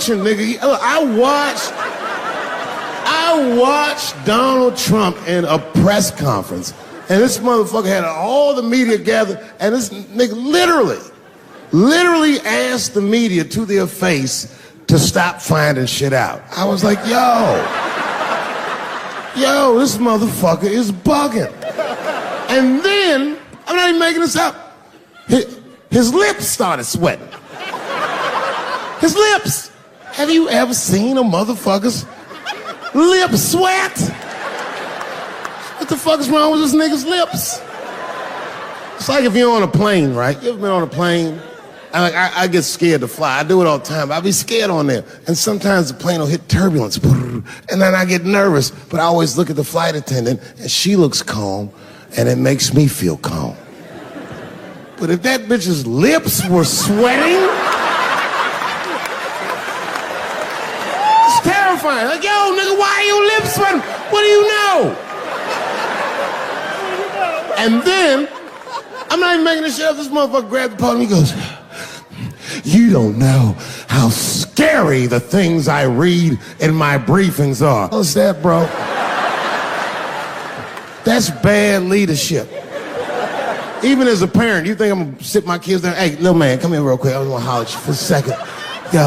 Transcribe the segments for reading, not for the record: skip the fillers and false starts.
nigga. I watched Donald Trump in a press conference, and this motherfucker had all the media gathered, and this nigga literally asked the media to their face to stop finding shit out. I was like, yo, this motherfucker is bugging. And then, I'm not even making this up, his lips started sweating. His lips. Have you ever seen a motherfucker's lip sweat? What the fuck is wrong with this nigga's lips? It's like if you're on a plane, right? You ever been on a plane? I get scared to fly. I do it all the time. I be scared on there. And sometimes the plane will hit turbulence. And then I get nervous. But I always look at the flight attendant, and she looks calm, and it makes me feel calm. But if that bitch's lips were sweating, it's terrifying. Like, yo, nigga, why are your lips sweating? What do you know? And then, I'm not even making this shit up. This motherfucker grabbed the podium. He goes, you don't know how scary the things I read in my briefings are. What's that, bro? That's bad leadership. Even as a parent, you think I'm gonna sit my kids down? Hey, little man, come here real quick. I just wanna holler at you for a second. Yo,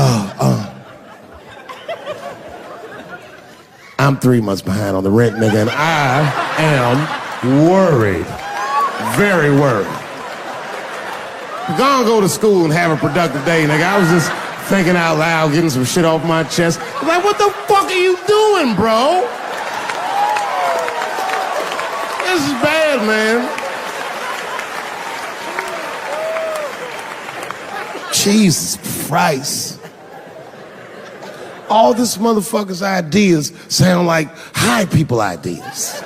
I'm 3 months behind on the rent, nigga, and I am worried. Very worried. Gonna go to school and have a productive day, nigga. I was just thinking out loud, getting some shit off my chest. I'm like, what the fuck are you doing, bro? This is bad, man. Jesus Christ. All this motherfucker's ideas sound like high people ideas.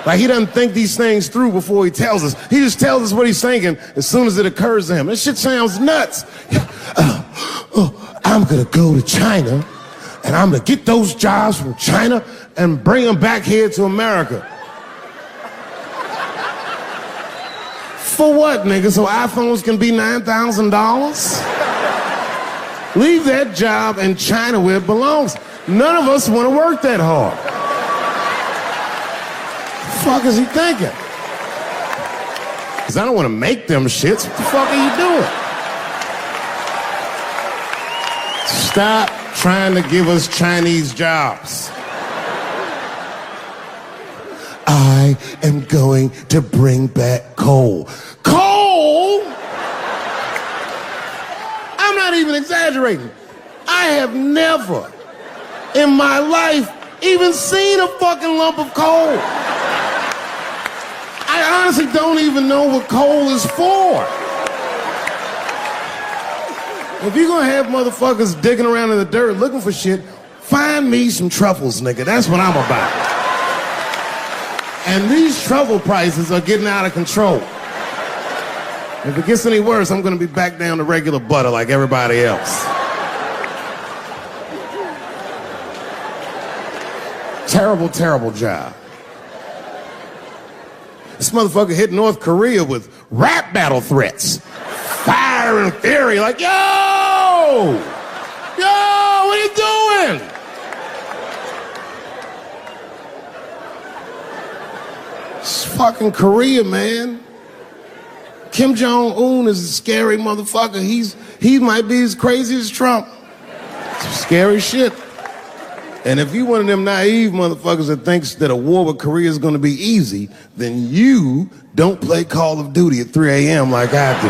Like, he doesn't think these things through before he tells us. He just tells us what he's thinking as soon as it occurs to him. This shit sounds nuts. I'm gonna go to China, and I'm gonna get those jobs from China and bring them back here to America. For what, nigga? So iPhones can be $9,000? Leave that job in China where it belongs. None of us want to work that hard. What the fuck is he thinking? Because I don't want to make them shits. What the fuck are you doing? Stop trying to give us Chinese jobs. I am going to bring back coal. Coal? I'm not even exaggerating. I have never in my life even seen a fucking lump of coal. I honestly don't even know what coal is for. If you're gonna have motherfuckers digging around in the dirt looking for shit, find me some truffles, nigga. That's what I'm about. And these truffle prices are getting out of control. If it gets any worse, I'm gonna be back down to regular butter like everybody else. Terrible, terrible job. This motherfucker hit North Korea with rap battle threats. Fire and fury, like, yo! Yo, what are you doing? It's fucking Korea, man. Kim Jong-un is a scary motherfucker. He might be as crazy as Trump. It's scary shit. And if you one of them naive motherfuckers that thinks that a war with Korea is gonna be easy, then you don't play Call of Duty at 3 a.m. like I do.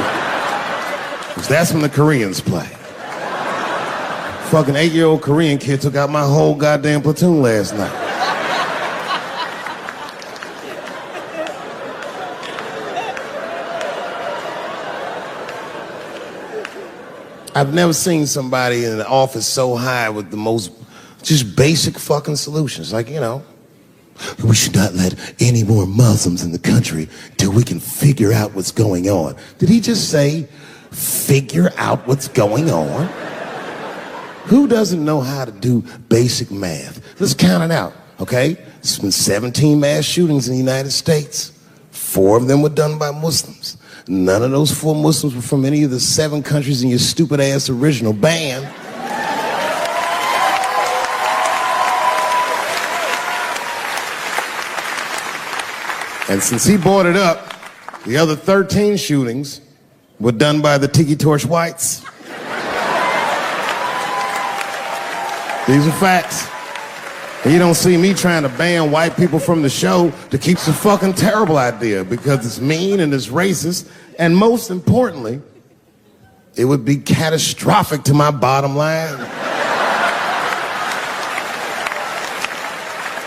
Because that's when the Koreans play. Fucking 8-year-old Korean kid took out my whole goddamn platoon last night. I've never seen somebody in the office so high with the most just basic fucking solutions. Like, you know, we should not let any more Muslims in the country till we can figure out what's going on. Did he just say, figure out what's going on? Who doesn't know how to do basic math? Let's count it out, okay? There's been 17 mass shootings in the United States. 4 of them were done by Muslims. None of those 4 Muslims were from any of the 7 countries in your stupid ass original band. And since he brought it up, the other 13 shootings were done by the Tiki Torch whites. These are facts. And you don't see me trying to ban white people from the show to keep the fucking terrible idea because it's mean and it's racist. And most importantly, it would be catastrophic to my bottom line.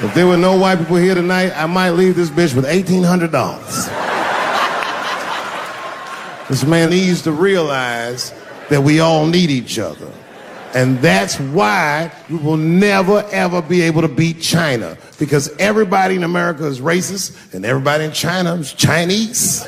If there were no white people here tonight, I might leave this bitch with $1,800. This man needs to realize that we all need each other. And that's why we will never, ever be able to beat China. Because everybody in America is racist, and everybody in China is Chinese.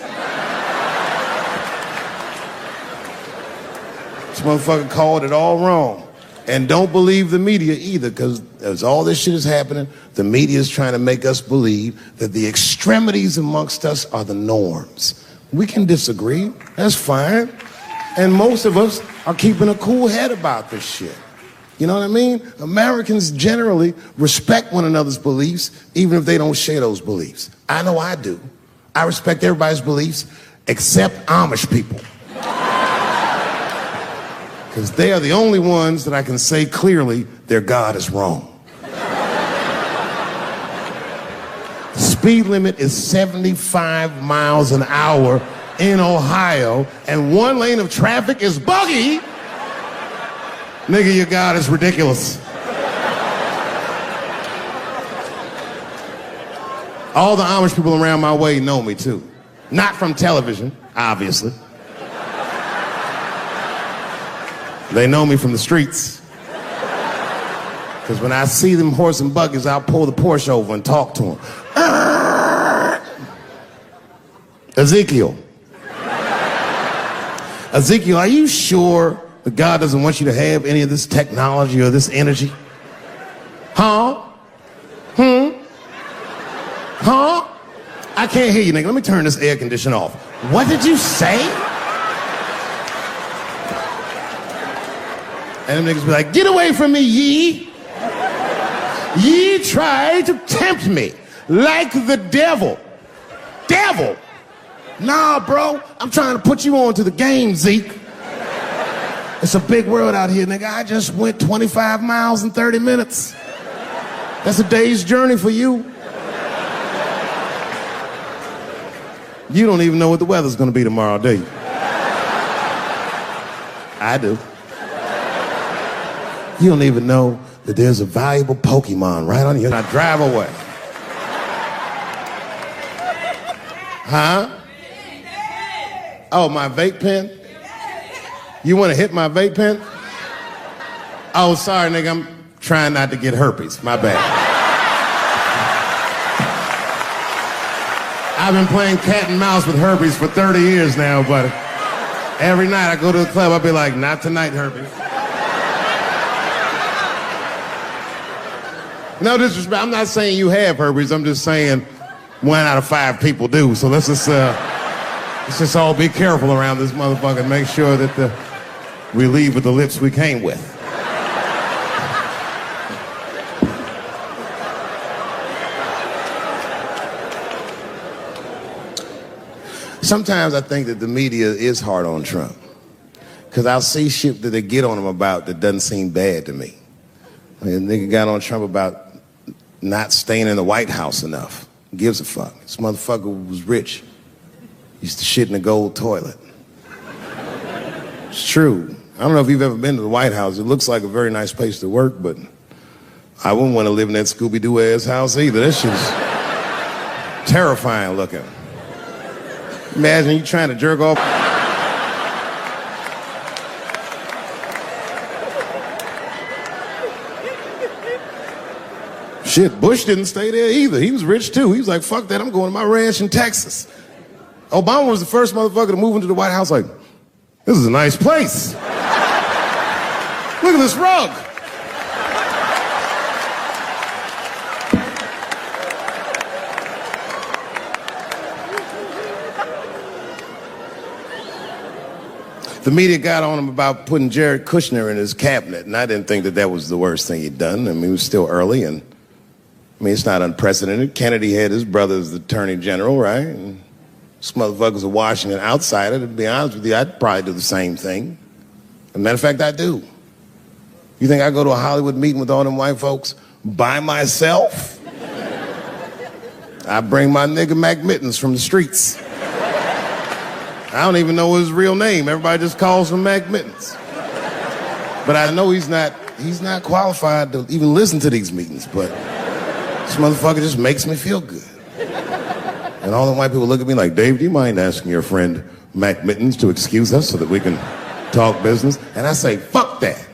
This motherfucker called it all wrong. And don't believe the media either, because as all this shit is happening, the media is trying to make us believe that the extremities amongst us are the norms. We can disagree, that's fine. And most of us are keeping a cool head about this shit. You know what I mean? Americans generally respect one another's beliefs, even if they don't share those beliefs. I know I do. I respect everybody's beliefs, except Amish people. Because they are the only ones that I can say clearly their God is wrong. The speed limit is 75 miles an hour in Ohio, and one lane of traffic is buggy. Nigga, your God is ridiculous. All the Amish people around my way know me too. Not from television, obviously. They know me from the streets. Because when I see them horse and buggies, I'll pull the Porsche over and talk to them. Ezekiel, are you sure that God doesn't want you to have any of this technology or this energy? Huh? Huh? I can't hear you, nigga. Let me turn this air conditioner off. What did you say? And them niggas be like, get away from me, ye. Ye tried to tempt me like the devil. Devil? Nah, bro. I'm trying to put you on to the game, Zeke. It's a big world out here, nigga. I just went 25 miles in 30 minutes. That's a day's journey for you. You don't even know what the weather's gonna be tomorrow, do you? I do. You don't even know that there's a valuable Pokemon right on you. Now drive away. Huh? Oh, my vape pen? You want to hit my vape pen? Oh, sorry, nigga. I'm trying not to get herpes. My bad. I've been playing cat and mouse with herpes for 30 years now, but every night I go to the club, I'll be like, not tonight, herpes. No disrespect, I'm not saying you have herpes, I'm just saying 1 out of 5 people do. So let's just all be careful around this motherfucker and make sure that we leave with the lips we came with. Sometimes I think that the media is hard on Trump, because I'll see shit that they get on him about that doesn't seem bad to me. I mean, a nigga got on Trump about not staying in the White House enough. Gives a fuck. This motherfucker was rich. Used to shit in a gold toilet. It's true. I don't know if you've ever been to the White House. It looks like a very nice place to work, but I wouldn't want to live in that Scooby-Doo ass house either. That shit's terrifying looking. Imagine you trying to jerk off. Shit, Bush didn't stay there either. He was rich too. He was like, fuck that, I'm going to my ranch in Texas. Obama was the first motherfucker to move into the White House like, this is a nice place. Look at this rug. The media got on him about putting Jared Kushner in his cabinet, and I didn't think that that was the worst thing he'd done. I mean, it was still early, and I mean, it's not unprecedented. Kennedy had his brother as the attorney general, right? And this motherfucker's a Washington outsider. To be honest with you, I'd probably do the same thing. As a matter of fact, I do. You think I go to a Hollywood meeting with all them white folks by myself? I bring my nigga Mac Mittens from the streets. I don't even know his real name. Everybody just calls him Mac Mittens. But I know he's not qualified to even listen to these meetings, but this motherfucker just makes me feel good. And all the white people look at me like, Dave, do you mind asking your friend Mac Mittens to excuse us so that we can talk business? And I say, fuck that.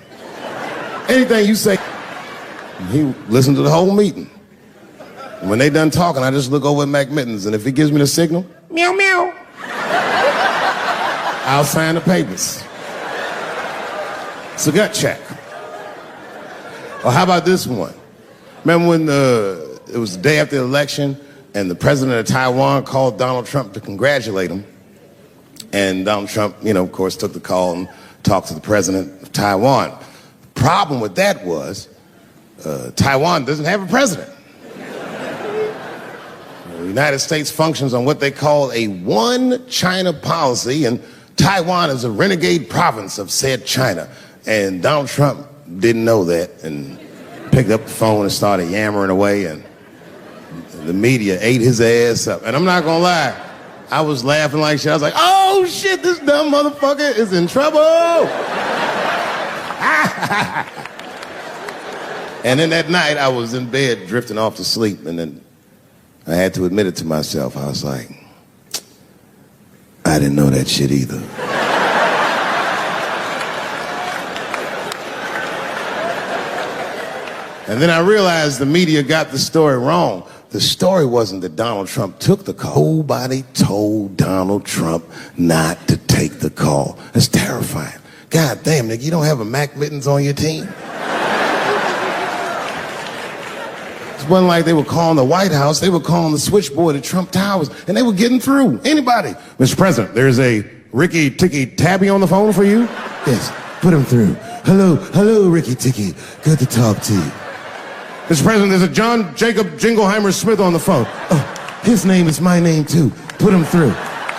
Anything you say. He listened to the whole meeting. And when they done talking, I just look over at Mac Mittens, and if he gives me the signal, meow, meow, I'll sign the papers. It's a gut check. Or how about this one? Remember when it was the day after the election and the president of Taiwan called Donald Trump to congratulate him? And Donald Trump, of course, took the call and talked to the president of Taiwan. The problem with that was Taiwan doesn't have a president. The United States functions on what they call a one China policy, and Taiwan is a renegade province of said China. And Donald Trump didn't know that and picked up the phone and started yammering away, and the media ate his ass up. And I'm not gonna lie, I was laughing like shit. I was like, oh shit, this dumb motherfucker is in trouble. And then that night I was in bed drifting off to sleep, and then I had to admit it to myself. I was like, I didn't know that shit either. And then I realized the media got the story wrong. The story wasn't that Donald Trump took the call. Nobody told Donald Trump not to take the call. That's terrifying. God damn, nigga, you don't have a Mac Mittens on your team? It wasn't like they were calling the White House. They were calling the switchboard at Trump Towers, and they were getting through. Anybody. Mr. President, there's a Ricky Ticky Tabby on the phone for you? Yes, put him through. Hello, Ricky Ticky. Good to talk to you. Mr. President, there's a John Jacob Jingleheimer Smith on the phone. Oh, his name is my name, too. Put him through.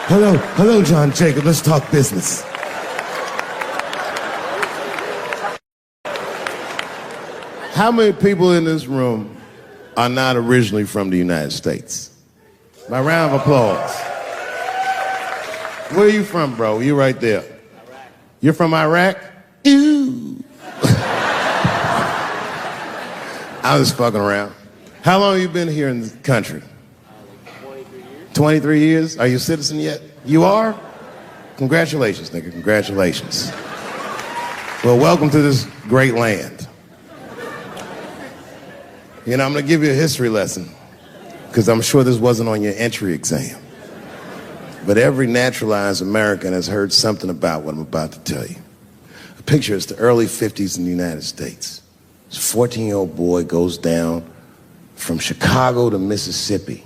Hello, John Jacob. Let's talk business. How many people in this room are not originally from the United States? My round of applause. Where are you from, bro? You right there. Iraq. You're from Iraq? Ew. I was fucking around. How long have you been here in the country? 23 years. 23 years? Are you a citizen yet? You are? Congratulations, nigga. Congratulations. Well, welcome to this great land. I'm going to give you a history lesson, because I'm sure this wasn't on your entry exam. But every naturalized American has heard something about what I'm about to tell you. A picture is the early 50s in the United States. This 14-year-old boy goes down from Chicago to Mississippi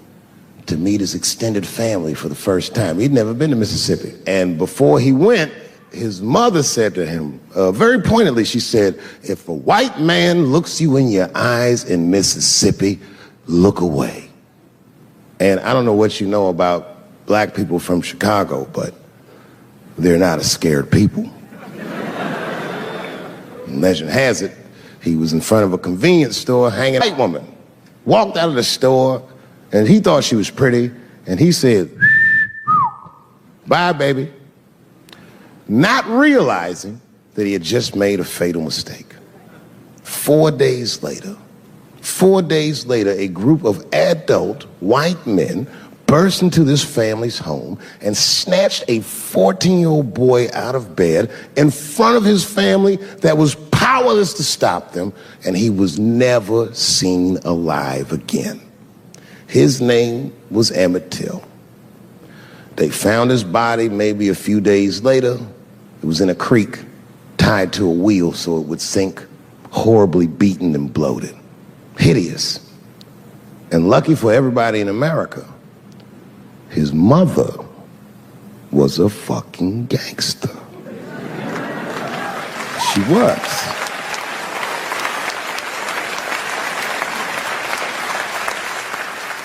to meet his extended family for the first time. He'd never been to Mississippi. And before he went, his mother said to him, very pointedly, she said, if a white man looks you in your eyes in Mississippi, look away. And I don't know what you know about black people from Chicago, but they're not a scared people. Legend has it, he was in front of a convenience store hanging out. A white woman walked out of the store, and he thought she was pretty, and he said, bye, baby. Not realizing that he had just made a fatal mistake. 4 days later, a group of adult white men burst into this family's home and snatched a 14-year-old boy out of bed in front of his family that was powerless to stop them, and he was never seen alive again. His name was Emmett Till. They found his body maybe a few days later. It was in a creek, tied to a wheel so it would sink, horribly beaten and bloated. Hideous. And lucky for everybody in America, his mother was a fucking gangster. She was.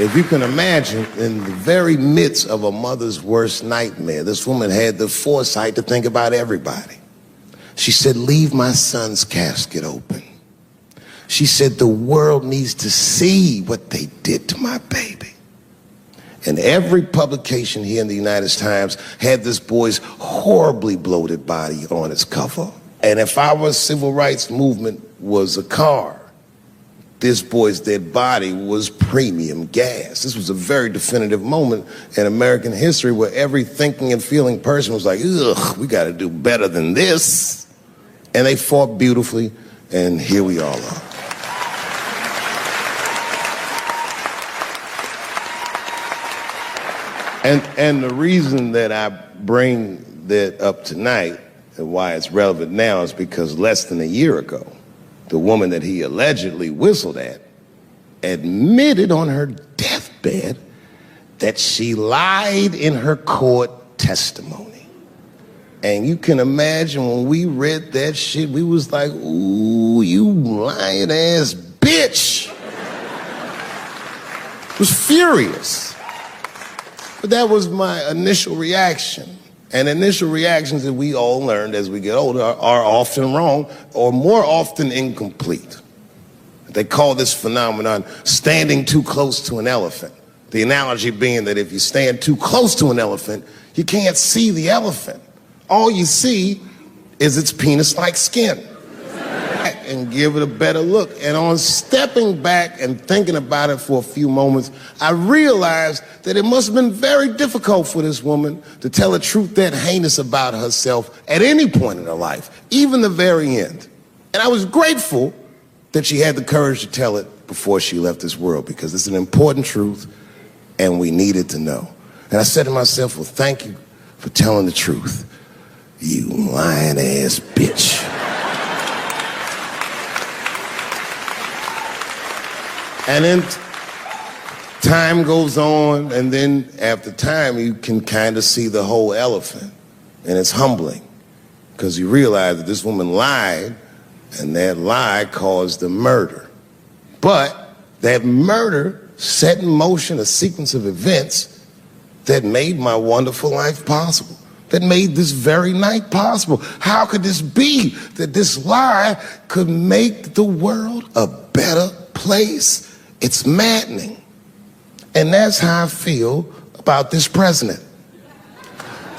If you can imagine, in the very midst of a mother's worst nightmare, this woman had the foresight to think about everybody. She said, leave my son's casket open. She said, the world needs to see what they did to my baby. And every publication here in the United Times had this boy's horribly bloated body on its cover. And if our civil rights movement was a car, this boy's dead body was premium gas. This was a very definitive moment in American history where every thinking and feeling person was like, ugh, we got to do better than this. And they fought beautifully, and here we all are. And the reason that I bring that up tonight and why it's relevant now is because less than a year ago, the woman that he allegedly whistled at admitted on her deathbed that she lied in her court testimony. And you can imagine when we read that shit, we was like, ooh, you lying ass bitch. Was furious. But that was my initial reaction. And initial reactions that we all learned as we get older are often wrong or more often incomplete. They call this phenomenon standing too close to an elephant. The analogy being that if you stand too close to an elephant, you can't see the elephant. All you see is its penis-like skin. And give it a better look. And on stepping back and thinking about it for a few moments, I realized that it must have been very difficult for this woman to tell a truth that heinous about herself at any point in her life, even the very end. And I was grateful that she had the courage to tell it before she left this world, because it's an important truth and we needed to know. And I said to myself, well, thank you for telling the truth, you lying ass bitch. And then time goes on, and then after time, you can kind of see the whole elephant. And it's humbling, because you realize that this woman lied, and that lie caused the murder. But that murder set in motion a sequence of events that made my wonderful life possible, that made this very night possible. How could this be that this lie could make the world a better place? It's maddening. And that's how I feel about this president.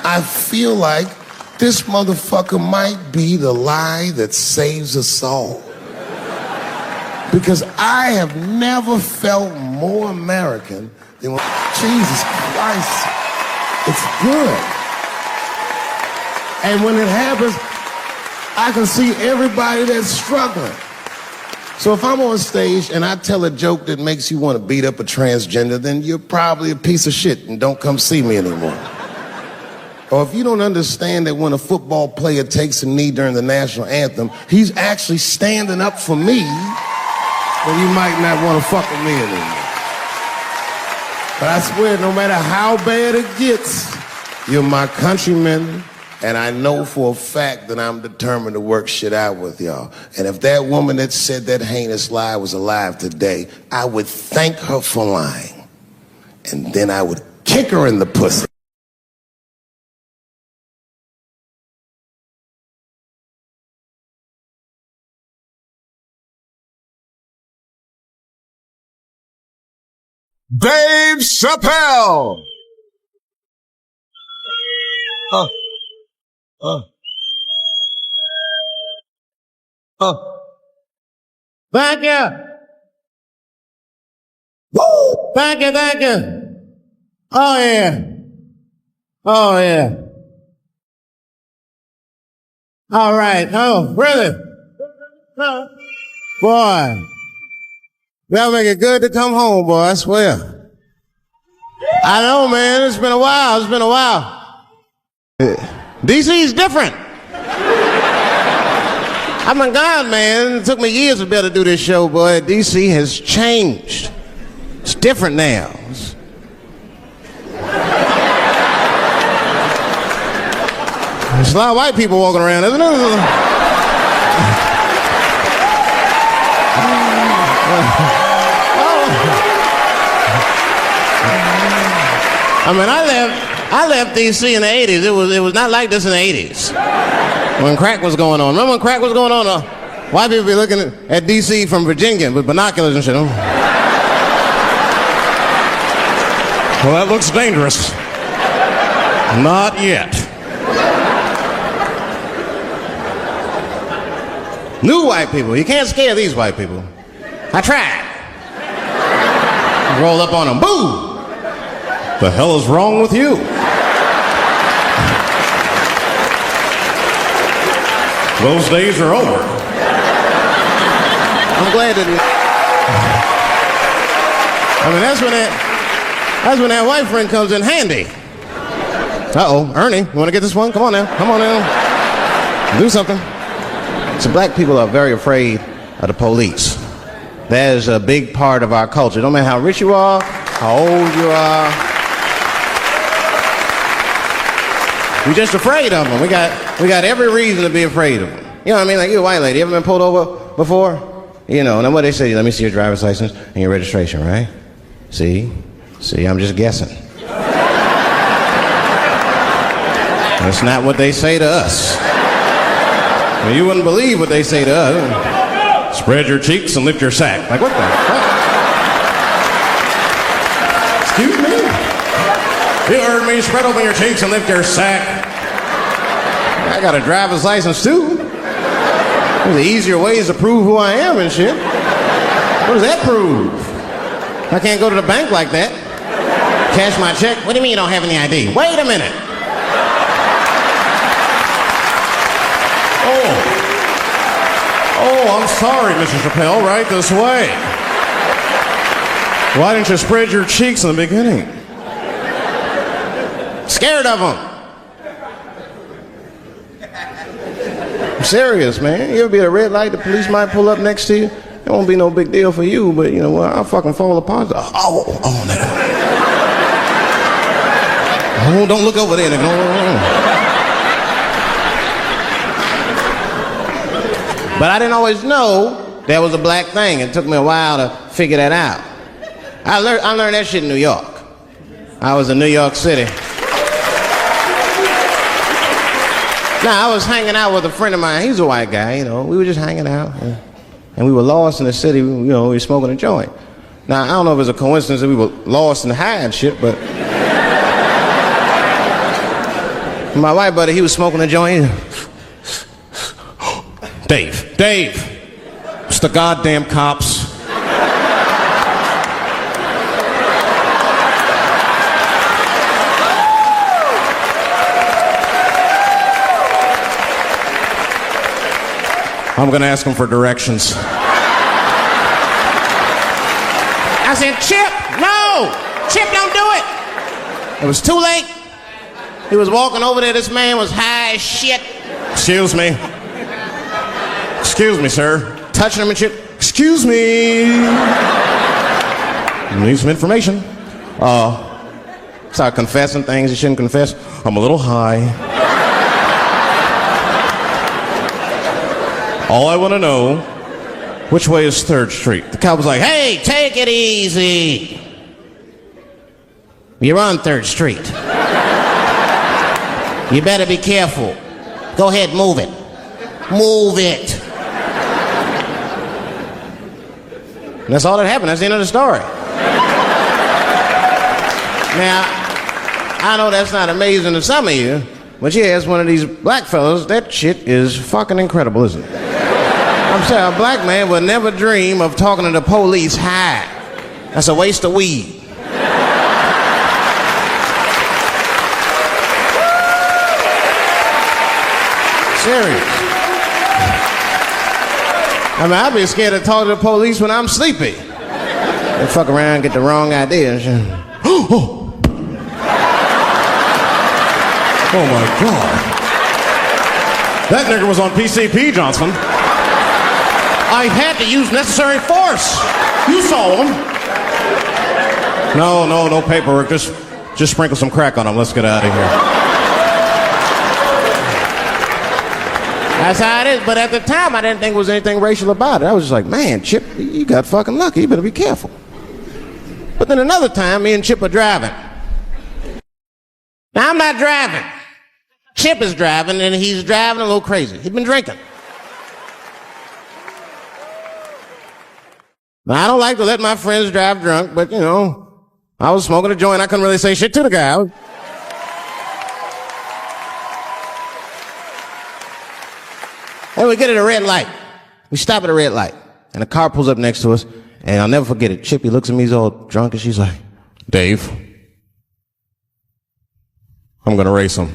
I feel like this motherfucker might be the lie that saves us all. Because I have never felt more American than when, Jesus Christ, it's good. And when it happens, I can see everybody that's struggling. So if I'm on stage and I tell a joke that makes you want to beat up a transgender, then you're probably a piece of shit and don't come see me anymore. Or if you don't understand that when a football player takes a knee during the national anthem, he's actually standing up for me, then you might not want to fuck with me anymore. But I swear, no matter how bad it gets, you're my countrymen. And I know for a fact that I'm determined to work shit out with y'all. And if that woman that said that heinous lie was alive today, I would thank her for lying. And then I would kick her in the pussy. Dave Chappelle! Thank you. Woo! Thank you, thank you. Oh yeah. Oh yeah. All right. Oh, really? Boy. That'll make it good to come home, boy, I swear. I know, man. It's been a while. It's been a while. DC's different. I mean, God, man, it took me years to be able to do this show, boy. DC has changed. It's different now. There's a lot of white people walking around, isn't there? I left D.C. in the 80s. It was not like this in the 80s. When crack was going on. Remember when crack was going on? White people be looking at D.C. from Virginia with binoculars and shit. Well, that looks dangerous. Not yet. New white people. You can't scare these white people. I tried. Roll up on them. Boo! The hell is wrong with you? Those days are over. I'm glad that that's when that white friend comes in handy. Uh-oh, Ernie, you want to get this one? Come on now. Do something. So black people are very afraid of the police. That is a big part of our culture. No matter how rich you are, how old you are. We're just afraid of them. We got every reason to be afraid of them. You know what I mean? Like, you a white lady, you ever been pulled over before? You know, and then what they say, let me see your driver's license and your registration, right? See, I'm just guessing. That's not what they say to us. Well, you wouldn't believe what they say to us. Spread your cheeks and lift your sack. Like, what the fuck? Excuse me? You heard me. Spread open your cheeks and lift your sack. I got a driver's license, too. There's easier ways to prove who I am and shit. What does that prove? I can't go to the bank like that. Cash my check. What do you mean you don't have any ID? Wait a minute. Oh, I'm sorry, Mr. Chappelle. Right this way. Why didn't you spread your cheeks in the beginning? Scared of them. I'm serious, man. You ever be at a red light, the police might pull up next to you. It won't be no big deal for you, but you know what? I'll fucking fall apart. Oh, nigga. Oh, don't look over there, nigga. But I didn't always know that was a black thing. It took me a while to figure that out. I learned that shit in New York. I was in New York City. Now, I was hanging out with a friend of mine. He's a white guy, you know. We were just hanging out. And we were lost in the city. You know, we were smoking a joint. Now, I don't know if it's a coincidence that we were lost in the high and shit, but... my white buddy, he was smoking a joint. Dave, it's the goddamn cops. I'm gonna ask him for directions. I said, Chip, no! Chip, don't do it! It was too late. He was walking over there, this man was high as shit. Excuse me, sir. Touching him and shit. Excuse me. Need some information. Start confessing things you shouldn't confess. I'm a little high. All I want to know, which way is 3rd Street? The cop was like, hey, take it easy. You're on 3rd Street. You better be careful. Go ahead, move it. Move it. And that's all that happened. That's the end of the story. Now, I know that's not amazing to some of you, but yeah, as one of these black fellas, that shit is fucking incredible, isn't it? I'm saying a black man would never dream of talking to the police high. That's a waste of weed. Serious. I mean, I'd be scared to talk to the police when I'm sleepy. They fuck around and get the wrong idea and shit. Oh my God. That nigga was on PCP, Johnson. I had to use necessary force. You saw him. No paperwork. Just sprinkle some crack on him. Let's get out of here. That's how it is. But at the time, I didn't think there was anything racial about it. I was just like, man, Chip, you got fucking lucky. You better be careful. But then another time, me and Chip were driving. Now, I'm not driving. Chip is driving, and he's driving a little crazy. He'd been drinking. Now, I don't like to let my friends drive drunk, but, you know, I was smoking a joint. I couldn't really say shit to the guy. And we get at a red light. We stop at a red light, and a car pulls up next to us, and I'll never forget it. Chippy looks at me, he's all drunk, and she's like, Dave, I'm gonna race him.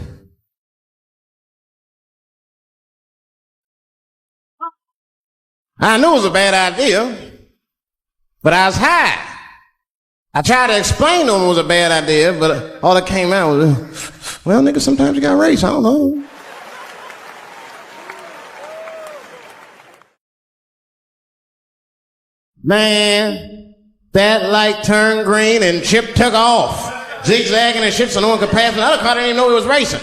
I knew it was a bad idea, but I was high. I tried to explain to him it was a bad idea, but all that came out was, well, nigga, sometimes you gotta race, I don't know. Man, that light turned green and Chip took off, zigzagging and shit so no one could pass. Another car didn't even know he was racing.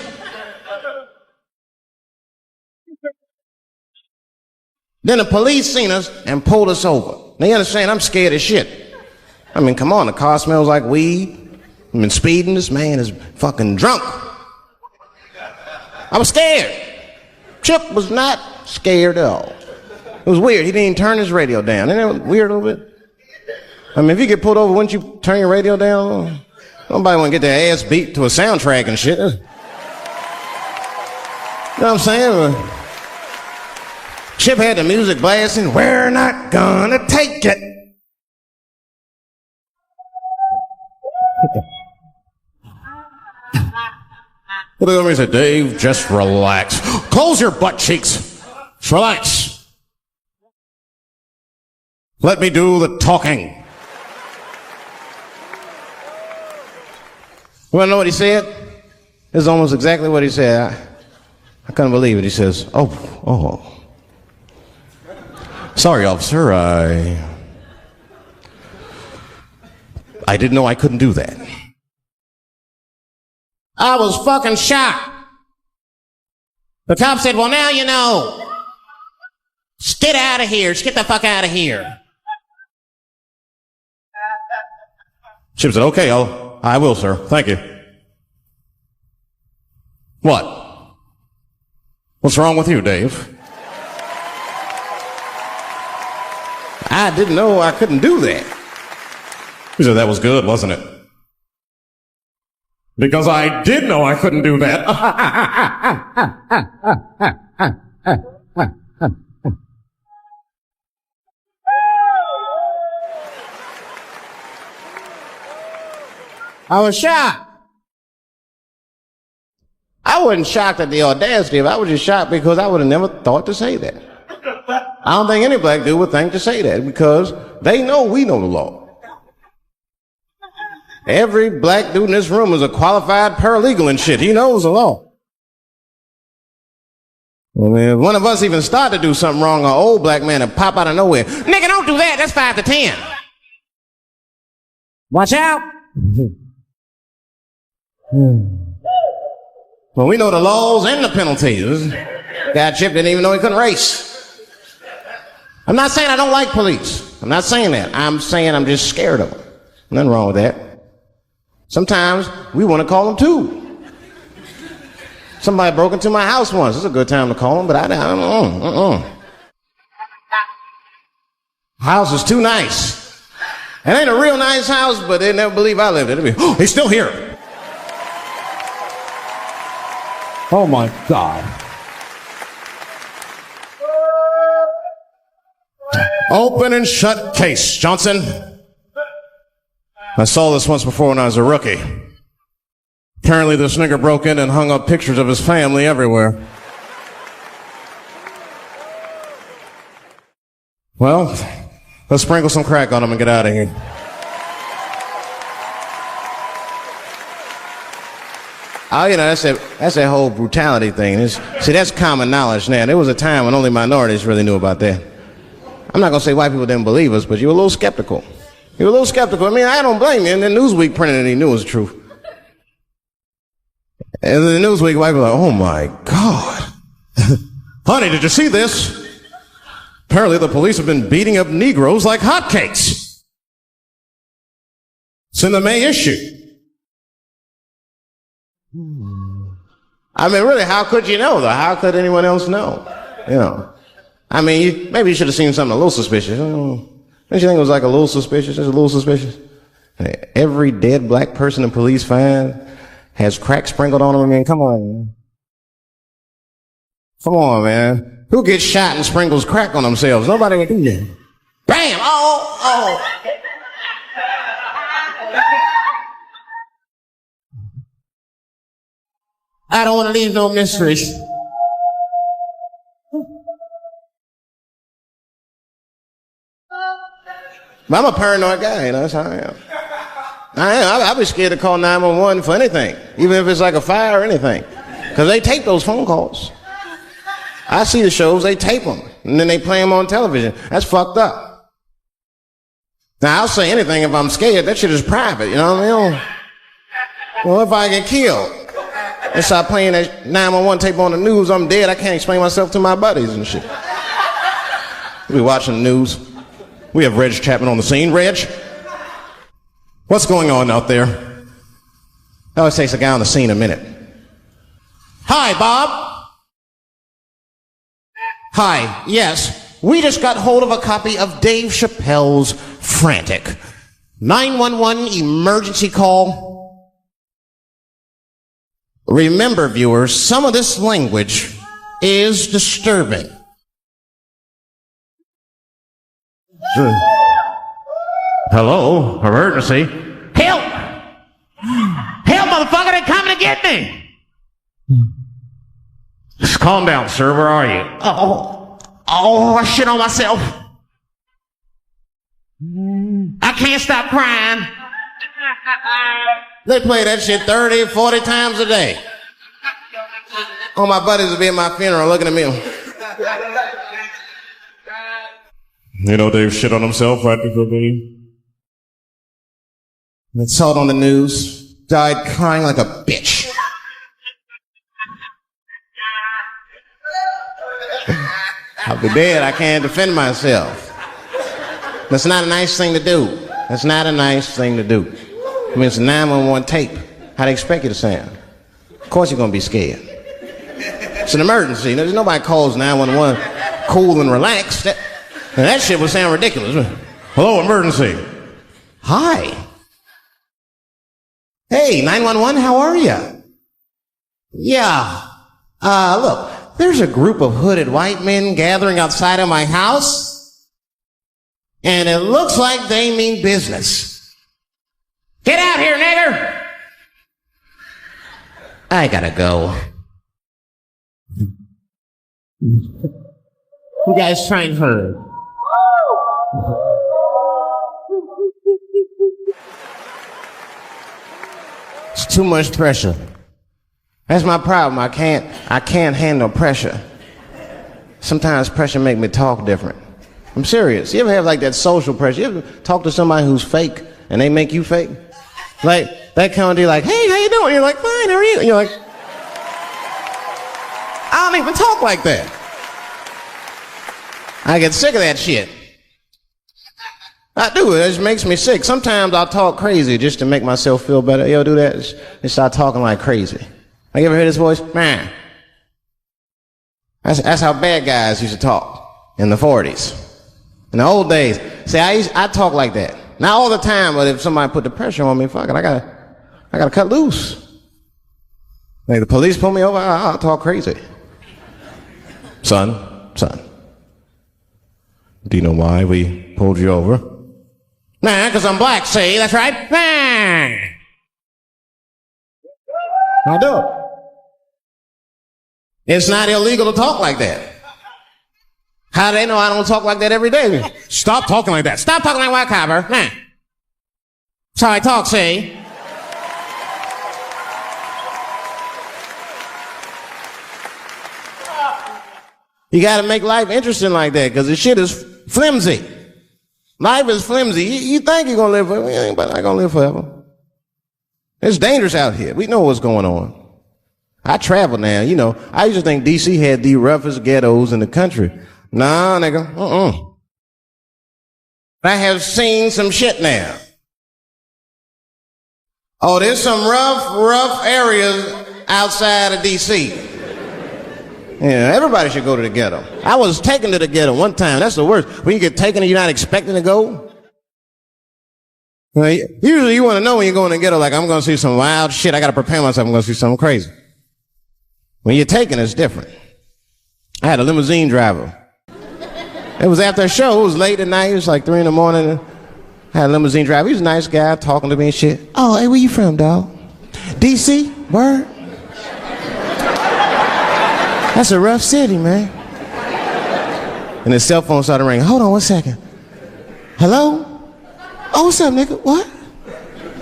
Then the police seen us and pulled us over. Now you understand, I'm scared as shit. I mean, come on, the car smells like weed. I've been speeding, this man is fucking drunk. I was scared. Chip was not scared at all. It was weird. He didn't even turn his radio down. Isn't that weird a little bit? I mean, if you get pulled over, wouldn't you turn your radio down? Nobody want to get their ass beat to a soundtrack and shit. You know what I'm saying? Chip had the music blasting. We're not gonna take it. What the other said, Dave, just relax. Close your butt cheeks. Just relax. Let me do the talking. You want to know what he said? This is almost exactly what he said. I couldn't believe it. He says, oh. Sorry, officer, I didn't know I couldn't do that. I was fucking shocked. The cop said, well, now you know. Just get out of here. Just get the fuck out of here. Chip said, okay, I will, sir. Thank you. What? What's wrong with you, Dave? I didn't know I couldn't do that. He said, that was good, wasn't it? Because I did know I couldn't do that. I was shocked. I wasn't shocked at the audacity of it. I was just shocked because I would have never thought to say that. I don't think any black dude would think to say that because they know we know the law. Every black dude in this room is a qualified paralegal and shit. He knows the law. I mean, if one of us even start to do something wrong, an old black man will pop out of nowhere. Nigga, don't do that. That's 5 to 10. Watch out. Well, we know the laws and the penalties. Guy Chip didn't even know he couldn't race. I'm not saying I don't like police. I'm not saying that. I'm saying I'm just scared of them. Nothing wrong with that. Sometimes we want to call them too. Somebody broke into my house once. It's a good time to call them, but I don't know. House is too nice. It ain't a real nice house, but they never believe I lived it. Oh, he's still here. Oh my God. Open and shut case, Johnson. I saw this once before when I was a rookie. Apparently this nigger broke in and hung up pictures of his family everywhere. Well, let's sprinkle some crack on him and get out of here. Oh, you know, that's that whole brutality thing. See, that's common knowledge now. There was a time when only minorities really knew about that. I'm not going to say white people didn't believe us, but you were a little skeptical. You were a little skeptical. I mean, I don't blame you. And then Newsweek printed it, he knew it was the truth. And then the Newsweek white people were like, oh my God. Honey, did you see this? Apparently the police have been beating up Negroes like hotcakes. It's in the May issue. I mean, really, how could you know, though? How could anyone else know? You know. I mean, maybe you should have seen something a little suspicious. Don't you think it was like a little suspicious? Just a little suspicious? Every dead black person the police find has crack sprinkled on them. I mean, come on, man. Come on, man. Who gets shot and sprinkles crack on themselves? Nobody would do that. Bam! Oh! I don't want to leave no mysteries. But I'm a paranoid guy, you know, that's how I am. I'll be scared to call 911 for anything, even if it's like a fire or anything. Because they tape those phone calls. I see the shows, they tape them, and then they play them on television. That's fucked up. Now, I'll say anything if I'm scared. That shit is private, you know what I mean? Well, if I get killed and start playing that 911 tape on the news, I'm dead. I can't explain myself to my buddies and shit. We watching the news. We have Reg Chapman on the scene. Reg, what's going on out there? It always takes a guy on the scene a minute. Hi, Bob. Hi, yes. We just got hold of a copy of Dave Chappelle's Frantic. 911 emergency call. Remember, viewers, some of this language is disturbing. Hello, emergency. Help! Help, motherfucker, they're coming to get me! Just calm down, sir, where are you? I shit on myself. I can't stop crying. They play that shit 30, 40 times a day. All my buddies will be at my funeral looking at me. You know, Dave shit on himself right before me. I saw it on the news. Died crying like a bitch. I'll be dead. I can't defend myself. That's not a nice thing to do. That's not a nice thing to do. I mean, it's a 911 tape. How they expect you to sound? Of course you're going to be scared. It's an emergency. There's nobody calls 911 cool and relaxed. That shit would sound ridiculous. Hello, emergency. Hi. Hey, 911, how are you? Yeah. Look, there's a group of hooded white men gathering outside of my house, and it looks like they mean business. Get out here, nigger! I gotta go. You guys trying hard. It's too much pressure. That's my problem. I can't handle pressure. Sometimes pressure make me talk different. I'm serious. You ever have like that social pressure? You ever talk to somebody who's fake and they make you fake? Like that kind of deal, like, hey, how you doing? You're like, fine, how are you? And you're like, I don't even talk like that. I get sick of that shit. I do. It just makes me sick. Sometimes I'll talk crazy just to make myself feel better. You ever do that? Just start talking like crazy. Like, you ever hear this voice? Man. That's how bad guys used to talk in the 40s. In the old days. See, I talk like that. Not all the time, but if somebody put the pressure on me, fuck it, I gotta cut loose. Like, the police pull me over, I'll talk crazy. Son, do you know why we pulled you over? Nah, because I'm black, see? That's right. Nah. I do. It's not illegal to talk like that. How do they know I don't talk like that every day? Stop talking like that. Stop talking like white copper. Nah. That's how I talk, see? You gotta make life interesting like that, because the shit is flimsy. Life is flimsy. You think you're gonna live forever, you ain't not gonna live forever. It's dangerous out here. We know what's going on. I travel now, you know. I used to think DC had the roughest ghettos in the country. Nah, nigga, I have seen some shit now. Oh, there's some rough areas outside of D.C. Yeah, everybody should go to the ghetto. I was taken to the ghetto one time. That's the worst. When you get taken and you're not expecting to go. Usually you want to know when you're going to the ghetto, like, I'm going to see some wild shit. I got to prepare myself. I'm going to see something crazy. When you're taken, it's different. I had a limousine driver. It was after a show. It was late at night. It was like 3 in the morning. I had a limousine driver. He was a nice guy talking to me and shit. Oh, hey, where you from, dog? D.C.? Word? That's a rough city, man. And his cell phone started ringing. Hold on 1 second. Hello? Oh, what's up, nigga? What?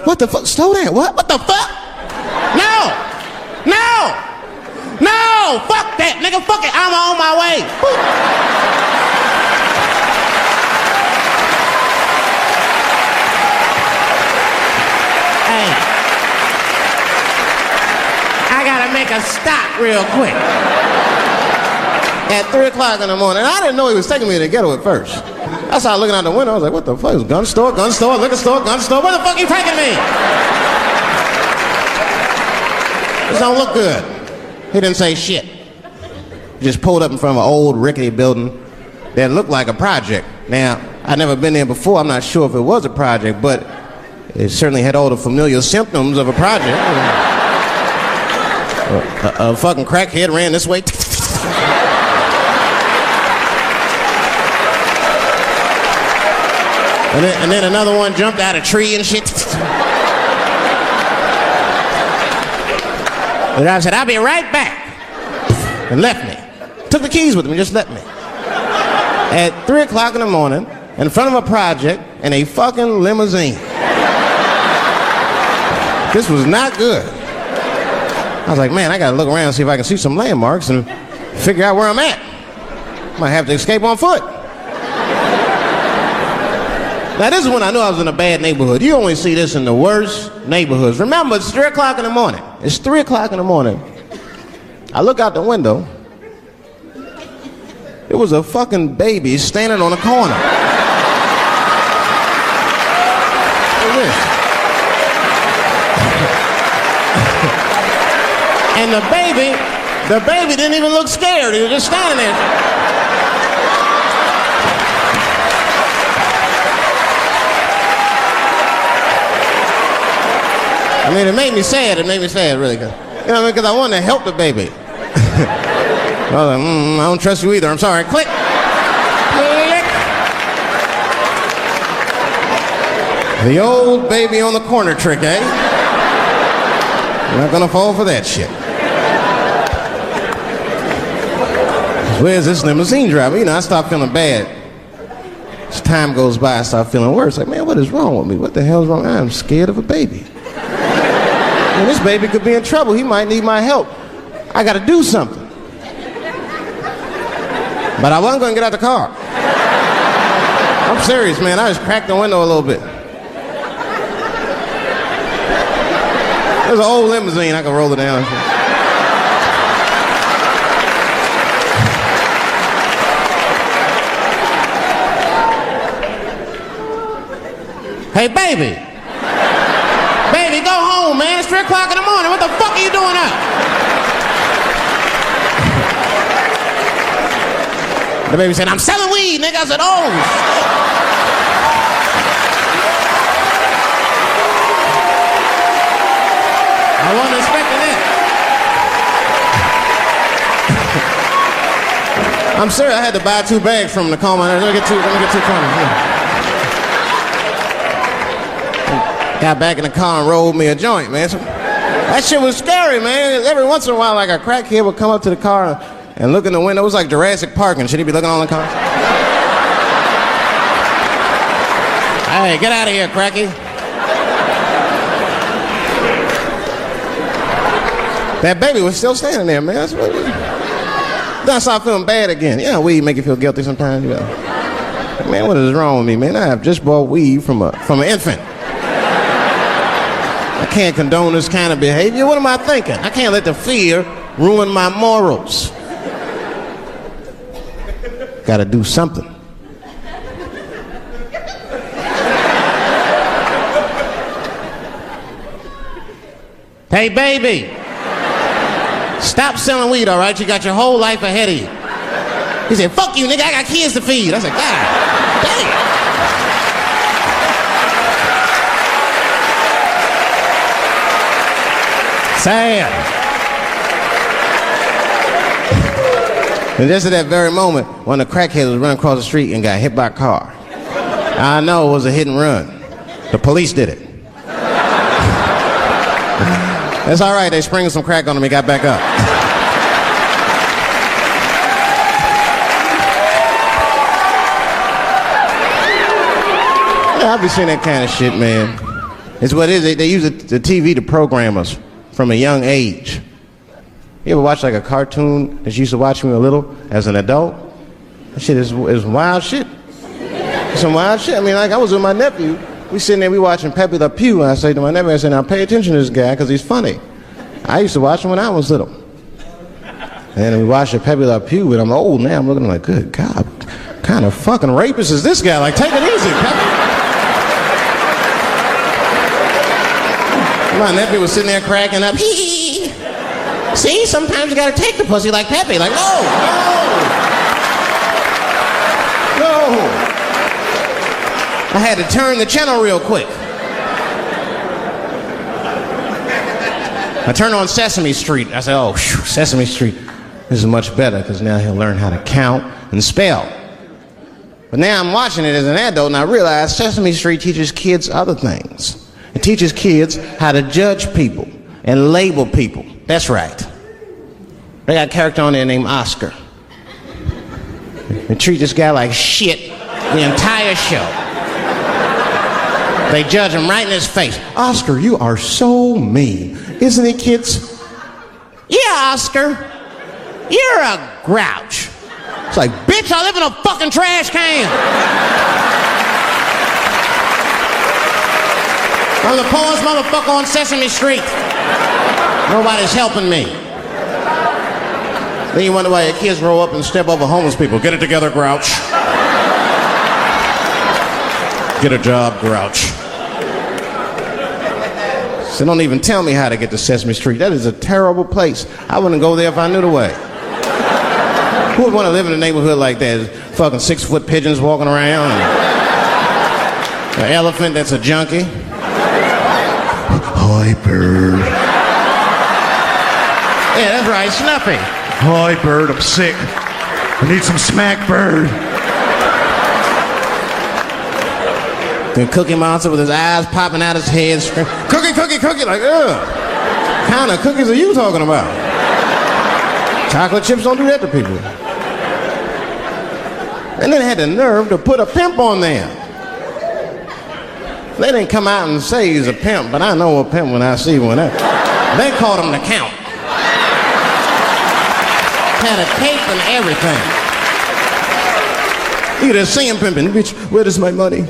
What the fuck? Slow down. What? What the fuck? No! No! No! Fuck that, nigga. Fuck it. I'm on my way. Hey. I gotta make a stop real quick. At 3 o'clock in the morning. I didn't know he was taking me to the ghetto at first. I started looking out the window. I was like, what the fuck? Is gun store, liquor store, gun store? Where the fuck are you taking me? This don't look good. He didn't say shit. He just pulled up in front of an old rickety building that looked like a project. Now, I'd never been there before. I'm not sure if it was a project, but it certainly had all the familiar symptoms of a project. A fucking crackhead ran this way. And then another one jumped out of a tree and shit. The driver said, I'll be right back. And left me. Took the keys with him and just left me. At 3 o'clock in the morning, in front of a project, in a fucking limousine. This was not good. I was like, man, I gotta look around and see if I can see some landmarks and figure out where I'm at. Might have to escape on foot. Now, this is when I knew I was in a bad neighborhood. You only see this in the worst neighborhoods. Remember, it's 3 o'clock in the morning. It's 3 o'clock in the morning. I look out the window. It was a fucking baby standing on a corner. Look at this. And the baby didn't even look scared. He was just standing there. I mean, it made me sad. It made me sad, really. You know what I mean? Because I wanted to help the baby. I was like, I don't trust you either. I'm sorry. Click. Click. The old baby on the corner trick, eh? You're not going to fall for that shit. Where's this limousine driver? You know, I start feeling bad. As time goes by, I start feeling worse. Like, man, what is wrong with me? What the hell's wrong? I'm scared of a baby. And this baby could be in trouble. He might need my help. I got to do something. But I wasn't going to get out the car. I'm serious, man. I just cracked the window a little bit. There's an old limousine. I can roll it down. Hey, baby. Baby, go home, man. It's 3 o'clock in the morning. What the fuck are you doing up? The baby said, I'm selling weed, nigga. I said, oh. I wasn't expecting that. I'm serious. I had to buy 2 bags from him to call my nurse. Let me get 2 cones. Got back in the car and rolled me a joint, man. So, that shit was scary, man. Every once in a while, like a crackhead would come up to the car and look in the window. It was like Jurassic Park, and should he be looking on the car? Hey, get out of here, cracky. That baby was still standing there, man. Then I started feeling bad again. Yeah, weed make you feel guilty sometimes. You know. Man, what is wrong with me, man? I have just bought weed from an infant. I can't condone this kind of behavior. What am I thinking? I can't let the fear ruin my morals. Gotta do something. Hey, baby. Stop selling weed, all right? You got your whole life ahead of you. He said, fuck you, nigga, I got kids to feed. I said, God damn. Sad. And just at that very moment, one of the crackheads was running across the street and got hit by a car. I know it was a hit and run. The police did it. That's all right, they sprinkled some crack on him and got back up. Yeah, I'll be seeing that kind of shit, man. It's what it is. They use the TV to program us from a young age. You ever watch like a cartoon that you used to watch when you were little as an adult? That shit is wild shit. It's some wild shit. I mean, like I was with my nephew. We sitting there, we watching Pepe Le Pew, and I say to my nephew, I said, now pay attention to this guy because he's funny. I used to watch him when I was little. And we watched the Pepe Le Pew, and I'm old now. I'm looking like, good God, what kind of fucking rapist is this guy? Like, take it easy, Pepe. My nephew was sitting there cracking up. See, sometimes you gotta take the pussy like Pepe. Like, no. I had to turn the channel real quick. I turned on Sesame Street. I said, oh, Sesame Street. This is much better because now he'll learn how to count and spell. But now I'm watching it as an adult and I realize Sesame Street teaches kids other things. It teaches kids how to judge people and label people. That's right. They got a character on there named Oscar. They treat this guy like shit the entire show. They judge him right in his face. Oscar, you are so mean. Isn't he, kids? Yeah, Oscar. You're a grouch. It's like, bitch, I live in a fucking trash can. I'm the poorest motherfucker on Sesame Street. Nobody's helping me. Then you wonder why your kids grow up and step over homeless people. Get it together, grouch. Get a job, grouch. So don't even tell me how to get to Sesame Street. That is a terrible place. I wouldn't go there if I knew the way. Who would want to live in a neighborhood like that? Fucking 6-foot pigeons walking around. And an elephant that's a junkie. Hi, bird. Yeah, that's right, Snuffy. Hi, bird, I'm sick. I need some smack, bird. The Cookie Monster with his eyes popping out his head. Cookie, cookie, cookie. Like, ugh. What kind of cookies are you talking about? Chocolate chips don't do that to people. And then they had the nerve to put a pimp on there. They didn't come out and say he's a pimp, but I know a pimp when I see one. They called him the Count. Had a cape and everything. You just see him pimping. Bitch, where is my money?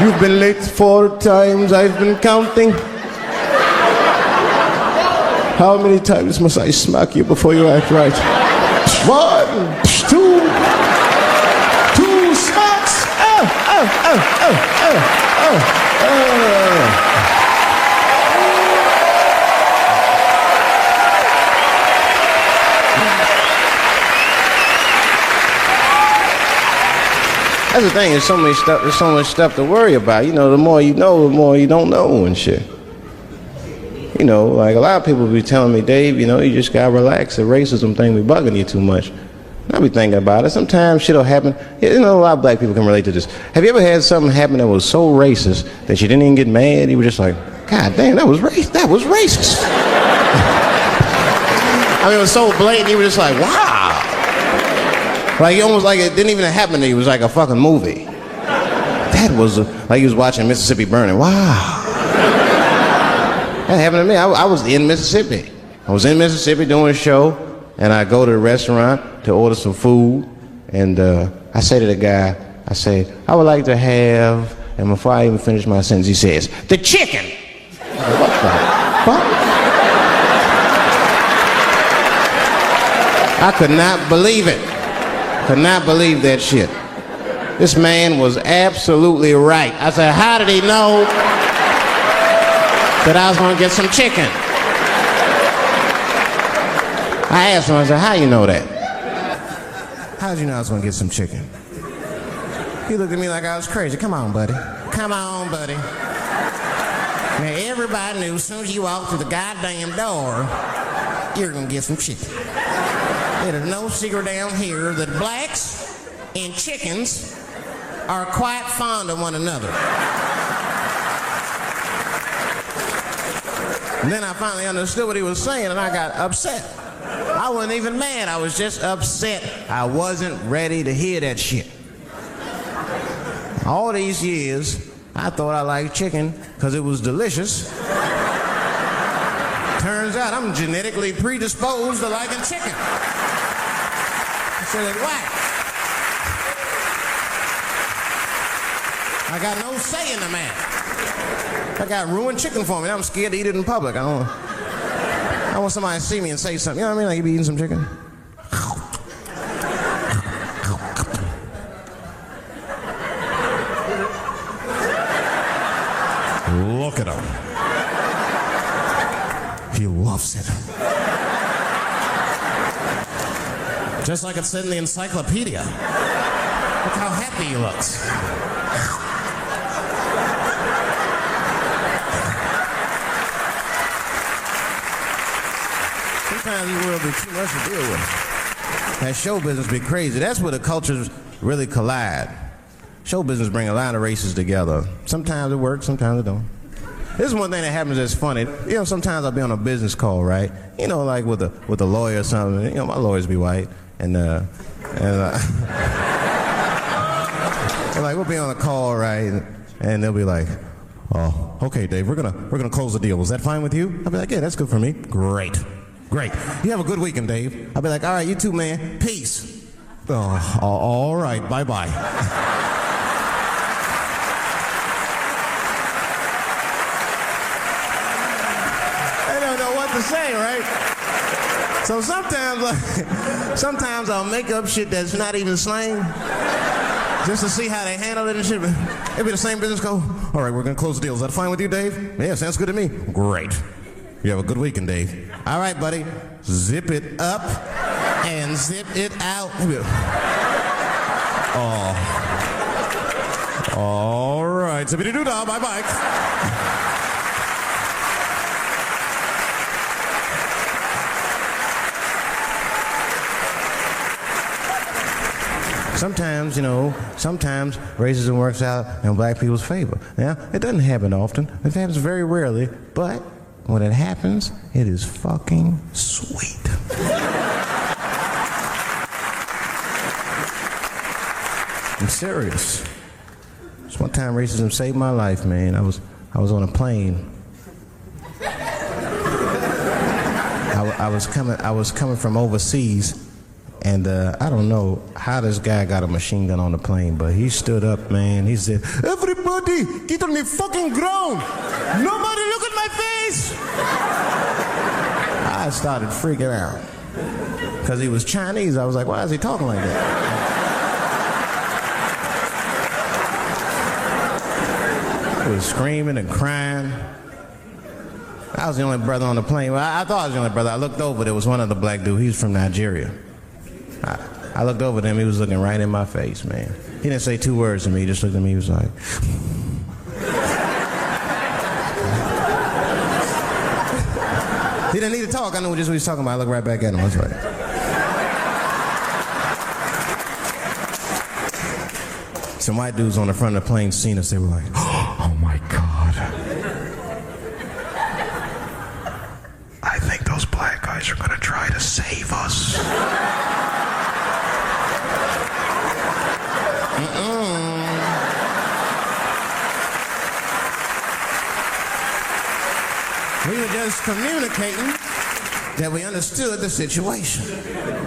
You've been late 4 times, I've been counting. How many times must I smack you before you act right? 1, 2 smacks. That's the thing, there's so much stuff to worry about. You know, the more you know, the more you don't know and shit. You know, like a lot of people be telling me, Dave, you know, you just gotta relax. The racism thing be bugging you too much. And I be thinking about it. Sometimes shit'll happen. You know, a lot of black people can relate to this. Have you ever had something happen that was so racist that you didn't even get mad? You were just like, God damn, that was racist. I mean, it was so blatant, you were just like, wow. Like, almost like it didn't even happen to you. It was like a fucking movie. That was like you was watching Mississippi Burning. Wow. That happened to me. I was in Mississippi. I was in Mississippi doing a show, and I go to the restaurant to order some food, and I say to the guy, I say, I would like to have, and before I even finish my sentence, he says, the chicken. What the fuck? I could not believe it. Could not believe that shit. This man was absolutely right. I said, how did he know that I was gonna get some chicken? I asked him, I said, how you know that? How'd you know I was gonna get some chicken? He looked at me like I was crazy. Come on, buddy. Come on, buddy. Now, everybody knew as soon as you walked through the goddamn door, you're gonna get some chicken. There's no secret down here that blacks and chickens are quite fond of one another. And then I finally understood what he was saying, and I got upset. I wasn't even mad. I was just upset. I wasn't ready to hear that shit. All these years, I thought I liked chicken because it was delicious. Turns out I'm genetically predisposed to liking chicken. I said it's whack. I got no say in the matter. I got ruined chicken for me. I'm scared to eat it in public. I want somebody to see me and say something. You know what I mean? Like, you be eating some chicken. Look at him. He loves it. Just like it said in the encyclopedia. Look how happy he looks. Sometimes this world be too much to deal with. That show business be crazy. That's where the cultures really collide. Show business bring a lot of races together. Sometimes it works, sometimes it don't. This is one thing that happens that's funny. You know, sometimes I'll be on a business call, right? You know, like with a lawyer or something. You know, my lawyers be white, and like we'll be on a call, right? And they'll be like, "Oh, okay, Dave, we're gonna close the deal. Is that fine with you?" I'll be like, "Yeah, that's good for me." Great. You have a good weekend, Dave. I'll be like, "All right, you too, man. Peace." Oh, all right, bye-bye. To say, right? So sometimes I'll make up shit that's not even slang just to see how they handle it and shit. It'll be the same business go, "All right, we're gonna close the deal. Is that fine with you, Dave?" "Yeah, sounds good to me." "Great. You have a good weekend, Dave." "All right, buddy. Zip it up and zip it out." Oh. All right. Zippity-doo-dah. Bye-bye. Sometimes racism works out in black people's favor. Now, it doesn't happen often. It happens very rarely, but when it happens, it is fucking sweet. I'm serious. This one time racism saved my life, man. I was on a plane. I was coming from overseas. And I don't know how this guy got a machine gun on the plane, but he stood up, man. He said, "Everybody, get on the fucking ground. Nobody look at my face." I started freaking out. Because he was Chinese. I was like, why is he talking like that? He was screaming and crying. I was the only brother on the plane. Well, I thought I was the only brother. I looked over. There was one other black dude. He was from Nigeria. I looked over at him. He was looking right in my face, man. He didn't say two words to me. He just looked at me. He was like... He didn't need to talk. I knew just what he was talking about. I looked right back at him. That's right. Some white dudes on the front of the plane seen us. They were like, "Oh my God. I think those black guys are going to try to save us." We were just communicating that we understood the situation.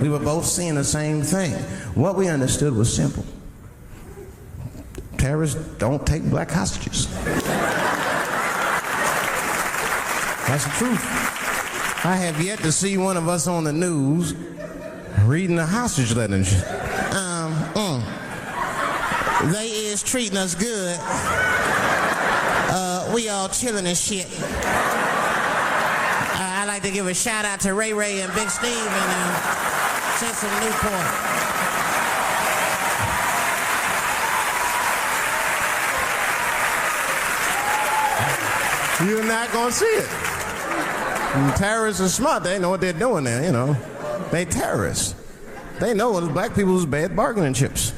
We were both seeing the same thing. What we understood was simple. Terrorists don't take black hostages. That's the truth. I have yet to see one of us on the news reading a hostage letter. They is treating us good. We all chilling and shit. I like to give a shout out to Ray Ray and Big Steve and send some Newport. You're not gonna see it. And terrorists are smart. They know what they're doing there, you know. They terrorists. They know it's black people's bad bargaining chips.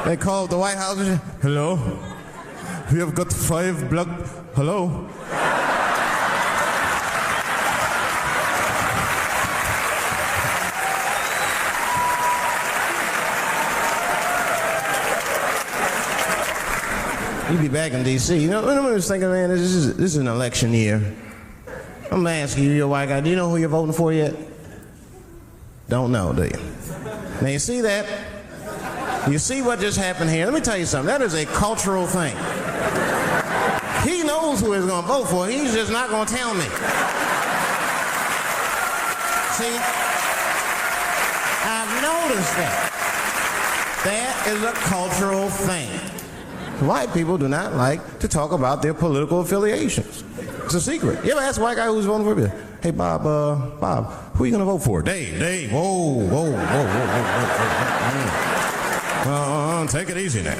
They called the White House and said, hello? We have got 5 black... Hello? You'd be back in D.C. You know, I was thinking, man, this is an election year. I'm gonna ask you, you're a white guy, do you know who you're voting for yet? Don't know, do you? Now, you see that? You see what just happened here? Let me tell you something. That is a cultural thing. He knows who he's gonna vote for. He's just not gonna tell me. See? I've noticed that. That is a cultural thing. White people do not like to talk about their political affiliations. It's a secret. You ever ask a white guy who's voting for you? Hey, Bob, who are you going to vote for? Dave, whoa. Take it easy now.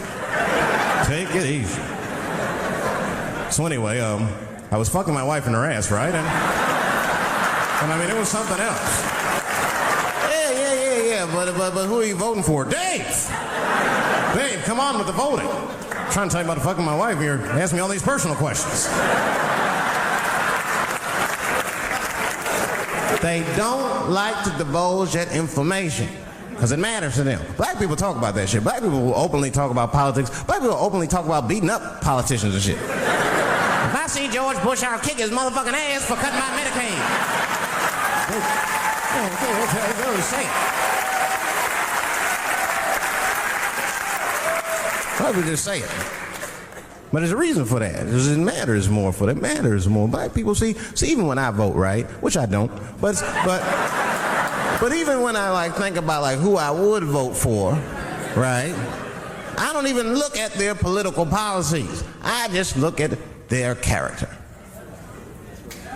Take it easy. So anyway, I was fucking my wife in her ass, right? And I mean, it was something else. Yeah, but who are you voting for? Dave, come on with the voting. I'm trying to tell you about fucking my wife. You're asking me all these personal questions. They don't like to divulge that information because it matters to them. Black people talk about that shit. Black people will openly talk about politics. Black people will openly talk about beating up politicians and shit. If I see George Bush, I'll kick his motherfucking ass for cutting my Medicaid. They really say it. Black people just say it. But there's a reason for that. It matters more for that. It matters more. Black people see even when I vote, right, which I don't, but even when I like think about like who I would vote for, right, I don't even look at their political policies. I just look at their character.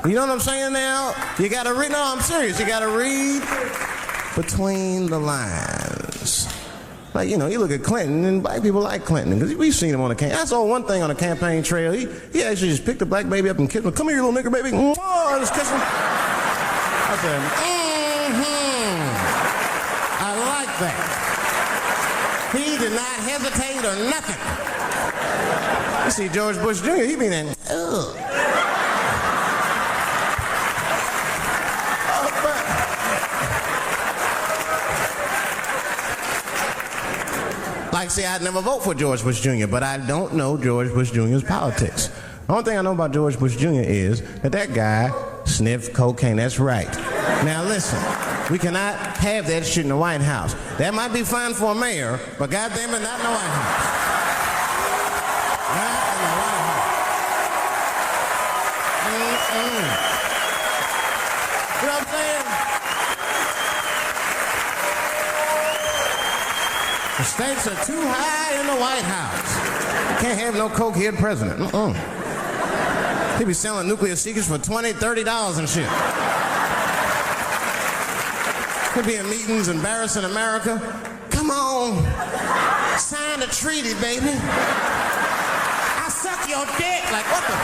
You know what I'm saying now? You gotta read, no, I'm serious. You gotta read between the lines. Like, you know, you look at Clinton, and black people like Clinton, because we've seen him on the campaign. I saw one thing on the campaign trail. He actually just picked a black baby up and kissed him. Come here, you little nigger baby. Oh, just kiss him. I said, I like that. He did not hesitate or nothing. You see George Bush Jr., he been in, ugh. Like, see, I'd never vote for George Bush Jr., but I don't know George Bush Jr.'s politics. The only thing I know about George Bush Jr. is that guy sniffed cocaine. That's right. Now, listen, we cannot have that shit in the White House. That might be fine for a mayor, but goddamn it, not in the White House. Not in the White House. You know what I'm saying? The stakes are too high in the White House. You can't have no cokehead president. He be selling nuclear secrets for $20, $30 and shit. He'll be in meetings embarrassing America. Come on, sign the treaty, baby. I suck your dick. Like, what the?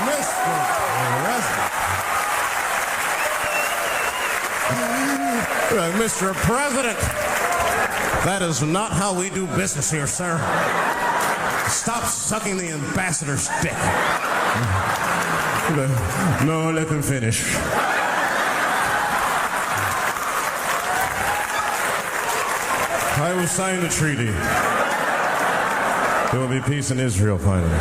Mr. President. Mr. President, that is not how we do business here, sir. Stop sucking the ambassador's dick. No, let him finish. I will sign the treaty. There will be peace in Israel finally.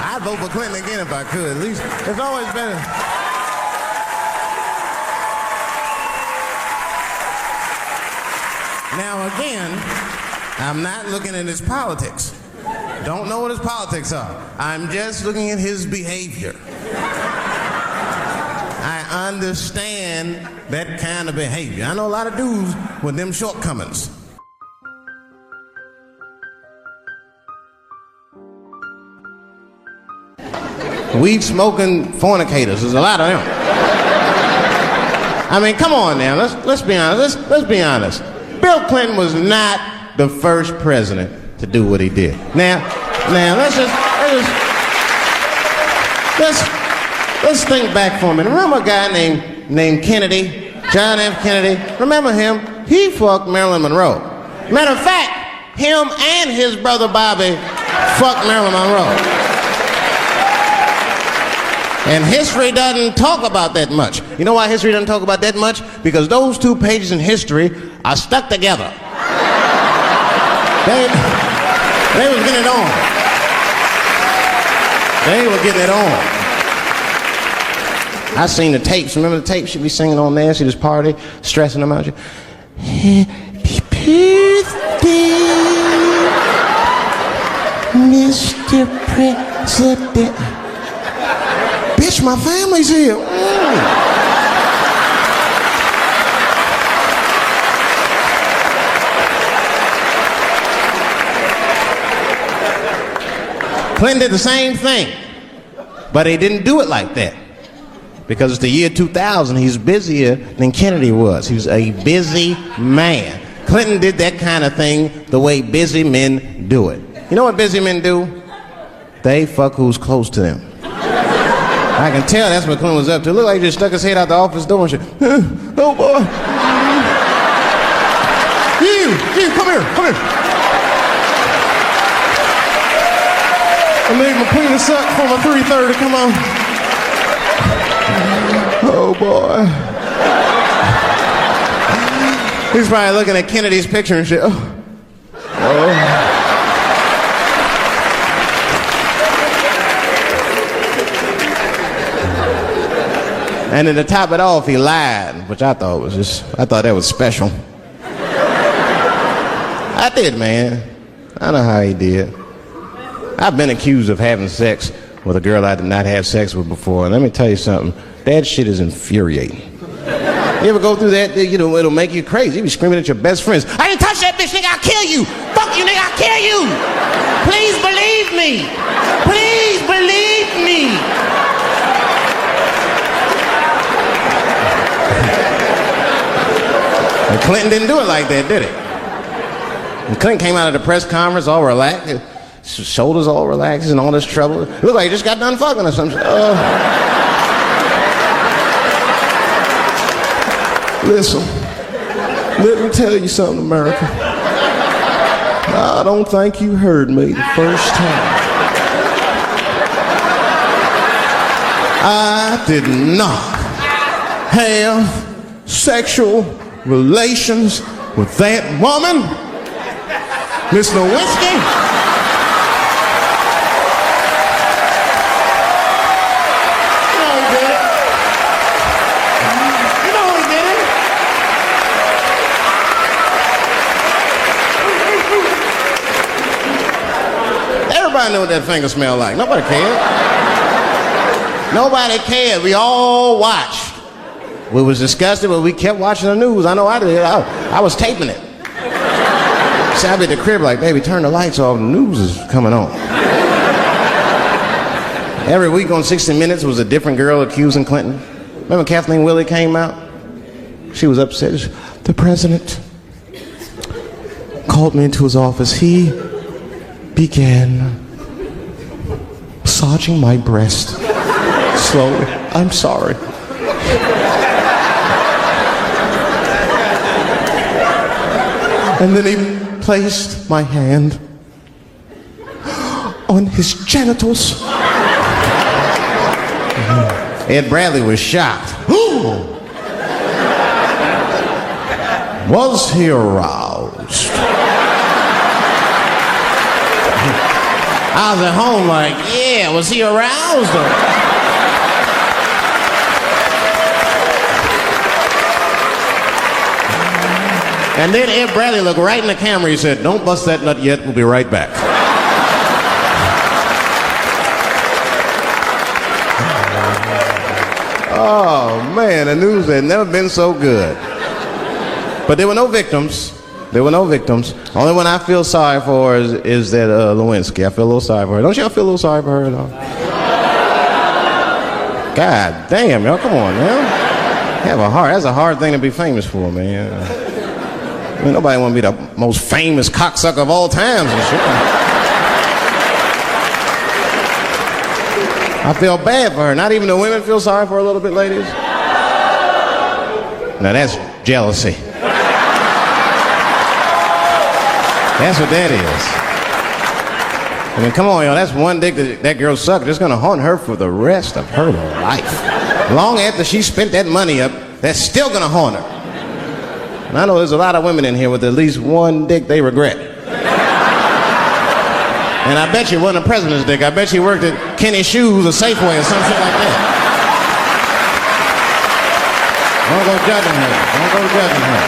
I'd vote for Clinton again if I could. At least it's always been. Now again, I'm not looking at his politics. Don't know what his politics are. I'm just looking at his behavior. I understand that kind of behavior. I know a lot of dudes with them shortcomings. weed smoking fornicators. There's a lot of them. I mean, come on now. Let's be honest. Let's be honest. Bill Clinton was not the first president to do what he did. Now, let's think back for a minute. Remember a guy named Kennedy, John F. Kennedy? Remember him? He fucked Marilyn Monroe. Matter of fact, him and his brother Bobby fucked Marilyn Monroe. And history doesn't talk about that much. You know why history doesn't talk about that much? Because those two pages in history are stuck together. They was getting it on. They were getting it on. I seen the tapes. Remember the tapes? She'd be singing on there. She'd just party, stressing them out. Happy birthday, Mr. President. Bitch, my family's here. Clinton did the same thing, but he didn't do it like that. Because it's the year 2000, he's busier than Kennedy was. He was a busy man. Clinton did that kind of thing the way busy men do it. You know what busy men do? They fuck who's close to them. I can tell that's what Clinton was up to. Look like he just stuck his head out the office door and shit. Oh boy. You, come here. I made my penis up for my 3:30, come on. Oh boy. He's probably looking at Kennedy's picture and shit. Oh. And then to top it off, he lied, which I thought that was special. I did, man. I know how he did. I've been accused of having sex with a girl I did not have sex with before. And let me tell you something. That shit is infuriating. You ever go through that? You know, it'll make you crazy. You be screaming at your best friends. I didn't touch that bitch, nigga. I'll kill you. Fuck you, nigga. I'll kill you. Please believe me. Please believe me. And Clinton didn't do it like that, did he? And Clinton came out of the press conference all relaxed. His shoulders all relaxed and all this trouble. It looked like he just got done fucking or something. Listen, let me tell you something, America. I don't think you heard me the first time. I did not have sexual relations with that woman, Miss Lewinsky. Everybody knew what that finger smelled like. Nobody cared. Nobody cared. We all watched. We was disgusted, but we kept watching the news. I know I did. I was taping it. See, I'd be at the crib like, baby, turn the lights off. The news is coming on. Every week on 60 Minutes was a different girl accusing Clinton. Remember Kathleen Willey came out? She was upset. The president called me into his office. He began massaging my breast slowly. I'm sorry. And then he placed my hand on his genitals. Ed Bradley was shocked. Was he aroused? I was at home like, yeah, was he aroused? And then Ed Bradley looked right in the camera. He said, don't bust that nut yet. We'll be right back. Oh, man, the news had never been so good. But there were no victims. There were no victims. Only one I feel sorry for is that Lewinsky. I feel a little sorry for her. Don't y'all feel a little sorry for her at all? God damn, y'all, come on, man. That's a hard thing to be famous for, man. I mean, nobody want to be the most famous cocksucker of all times and shit. I feel bad for her. Not even the women feel sorry for her a little bit, ladies. Now that's jealousy. That's what that is. I mean, come on, y'all. That's one dick that girl sucked. It's gonna haunt her for the rest of her life. Long after she spent that money up, that's still gonna haunt her. And I know there's a lot of women in here with at least one dick they regret. And I bet you it wasn't a president's dick. I bet she worked at Kenny Shoes or Safeway or some shit like that. Don't go judging her. Don't go judging her.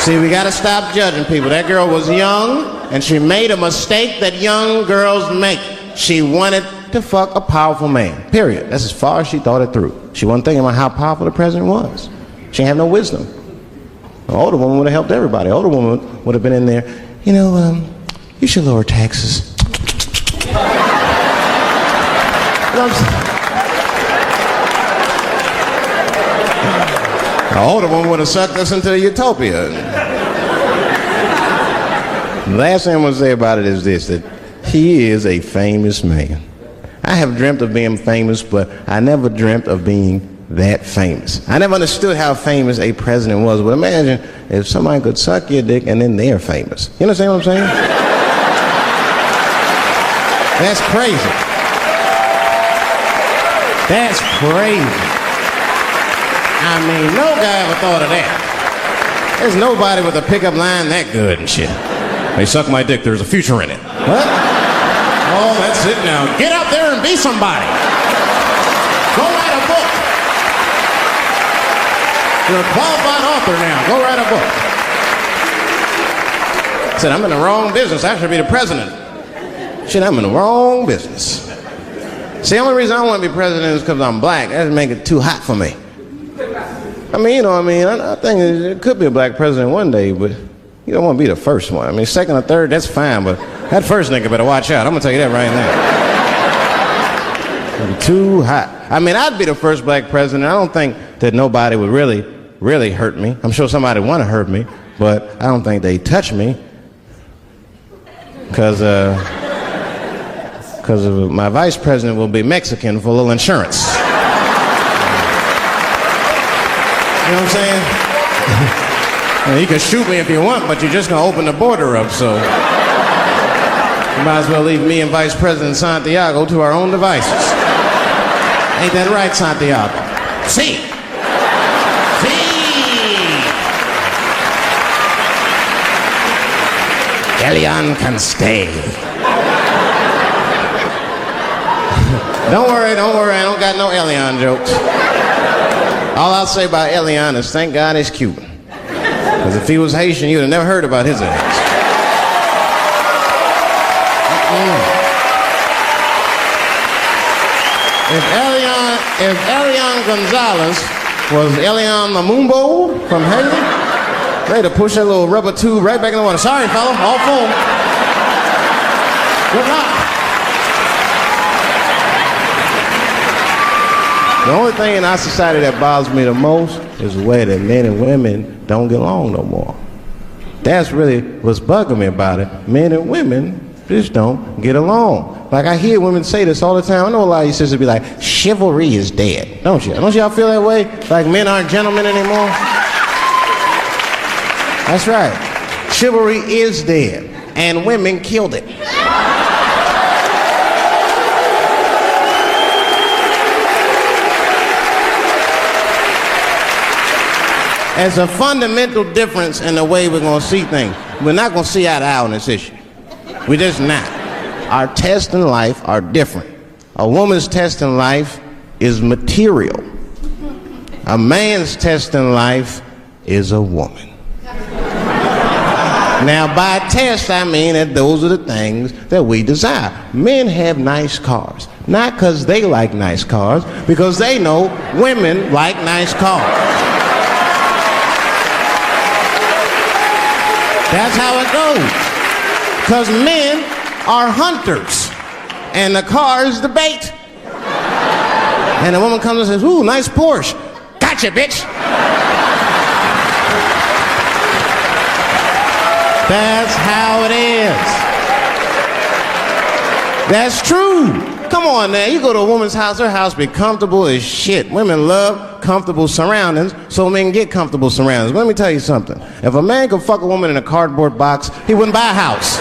See, we gotta stop judging people. That girl was young, and she made a mistake that young girls make. She wanted to fuck a powerful man, period. That's as far as she thought it through. She wasn't thinking about how powerful the president was. She had no wisdom. An older woman would have helped everybody. An older woman would have been in there, you know, you should lower taxes. You know what I'm saying? An older woman would have sucked us into a utopia. The last thing I'm going to say about it is this, that he is a famous man. I have dreamt of being famous, but I never dreamt of being that famous. I never understood how famous a president was. But imagine if somebody could suck your dick and then they're famous. You understand what I'm saying? That's crazy. That's crazy. I mean, no guy ever thought of that. There's nobody with a pickup line that good and shit. They suck my dick, there's a future in it. What? Oh, that's it now. Get out there and be somebody. Go write a book. You're a qualified author now. Go write a book. I said, I'm in the wrong business. I should be the president. Shit, I'm in the wrong business. See, the only reason I want to be president is because I'm black. That would make it too hot for me. I mean, you know what I mean? I think it could be a black president one day, but you don't want to be the first one. I mean, second or third, that's fine, but that first nigga better watch out. I'm going to tell you that right now. It'll be too hot. I mean, I'd be the first black president. I don't think that nobody would really hurt me. I'm sure somebody would want to hurt me, but I don't think they'd touch me because my vice president will be Mexican for a little insurance. You know what I'm saying? You can shoot me if you want, but you're just going to open the border up, so you might as well leave me and Vice President Santiago to our own devices. Ain't that right, Santiago? See. Elian can stay. Don't worry, I don't got no Elian jokes. All I'll say about Elian is thank God he's Cuban. Because if he was Haitian, you'd have never heard about his ass. If Elian Gonzalez was Elian Mamumbo from Haiti, they'd have pushed that little rubber tube right back in the water. Sorry, fella, all full. Good luck. The only thing in our society that bothers me the most is the way that men and women don't get along no more. That's really what's bugging me about it. Men and women just don't get along. Like I hear women say this all the time. I know a lot of you sisters be like, chivalry is dead. Don't you? Don't y'all feel that way? Like men aren't gentlemen anymore? That's right. Chivalry is dead. And women killed it. There's a fundamental difference in the way we're going to see things. We're not going to see eye to eye on this issue. We're just not. Our tests in life are different. A woman's test in life is material. A man's test in life is a woman. Now, by test, I mean that those are the things that we desire. Men have nice cars. Not because they like nice cars, because they know women like nice cars. That's how it goes. Because men are hunters. and the car is the bait. And the woman comes and says, ooh, nice Porsche. Gotcha, bitch. That's how it is. That's true. Come on now, you go to a woman's house, her house be comfortable as shit. Women love comfortable surroundings, so men get comfortable surroundings. But let me tell you something. If a man could fuck a woman in a cardboard box, he wouldn't buy a house.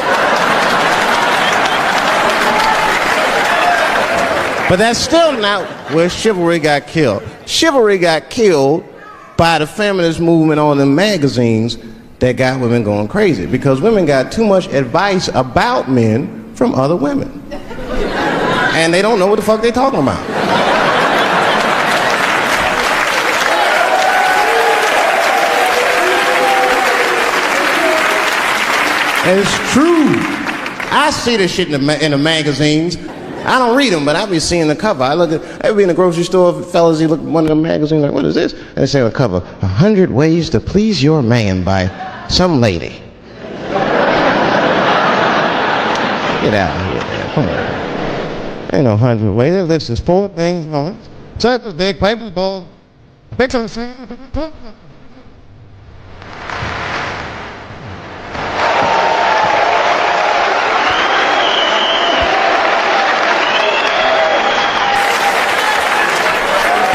But that's still not where chivalry got killed. Chivalry got killed by the feminist movement on the magazines that got women going crazy, because women got too much advice about men from other women. And they don't know what the fuck they talking about. And it's true. I see this shit in the magazines. I don't read them, but I be seeing the cover. I be in the grocery store, fellas, you look at one of the magazines, like, what is this? And they say on the cover, 100 Ways to Please Your Man by some lady. Get out of here, man. Come on. Ain't no 100 ways. This is 4 things on it. Such as big paper ball. Pictures.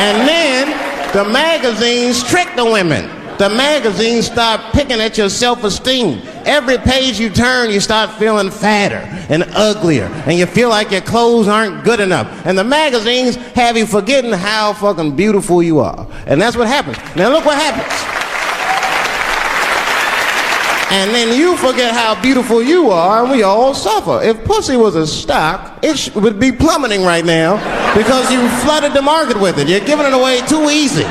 And then the magazines trick the women. The magazines start picking at your self-esteem. Every page you turn, you start feeling fatter and uglier, and you feel like your clothes aren't good enough. And the magazines have you forgetting how fucking beautiful you are. And that's what happens. Now look what happens. And then you forget how beautiful you are, and we all suffer. If pussy was a stock, it would be plummeting right now because you flooded the market with it. You're giving it away too easy.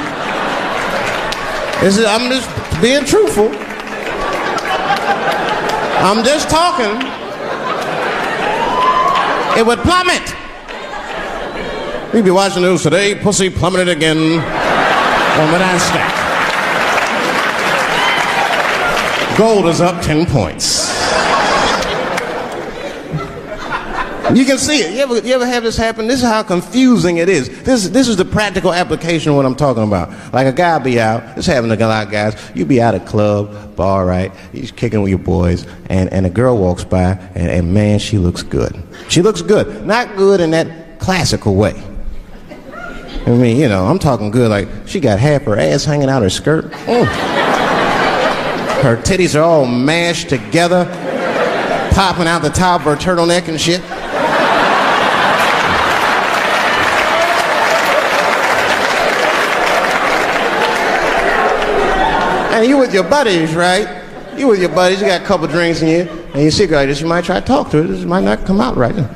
I'm just being truthful. I'm just talking. It would plummet. We'd be watching the news today. Pussy plummeted again on the NASDAQ. Gold is up 10 points. You can see it. You ever have this happen? This is how confusing it is. This is the practical application of what I'm talking about. Like a guy be out, it's happening to a lot of guys. You be out at a club, bar, right? He's kicking with your boys, and a girl walks by, and man, she looks good. She looks good. Not good in that classical way. I mean, you know, I'm talking good like she got half her ass hanging out her skirt. Her titties are all mashed together, popping out the top of her turtleneck and shit. And you with your buddies, right? You with your buddies, you got a couple drinks in you, and you see a girl like this, you might try to talk to her. This might not come out right. I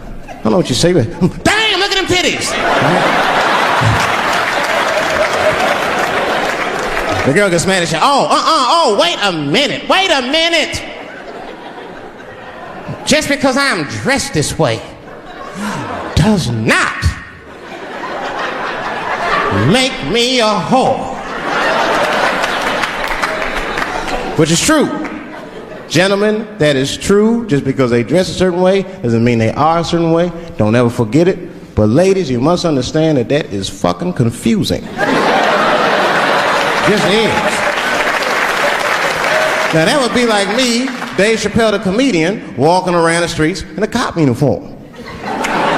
don't know what you say, but damn, look at them titties! The girl gets mad and says, oh, wait a minute. Just because I'm dressed this way does not make me a whore. Which is true. Gentlemen, that is true. Just because they dress a certain way doesn't mean they are a certain way. Don't ever forget it. But ladies, you must understand that that is fucking confusing. Just is. Now that would be like me, Dave Chappelle the comedian, walking around the streets in a cop uniform.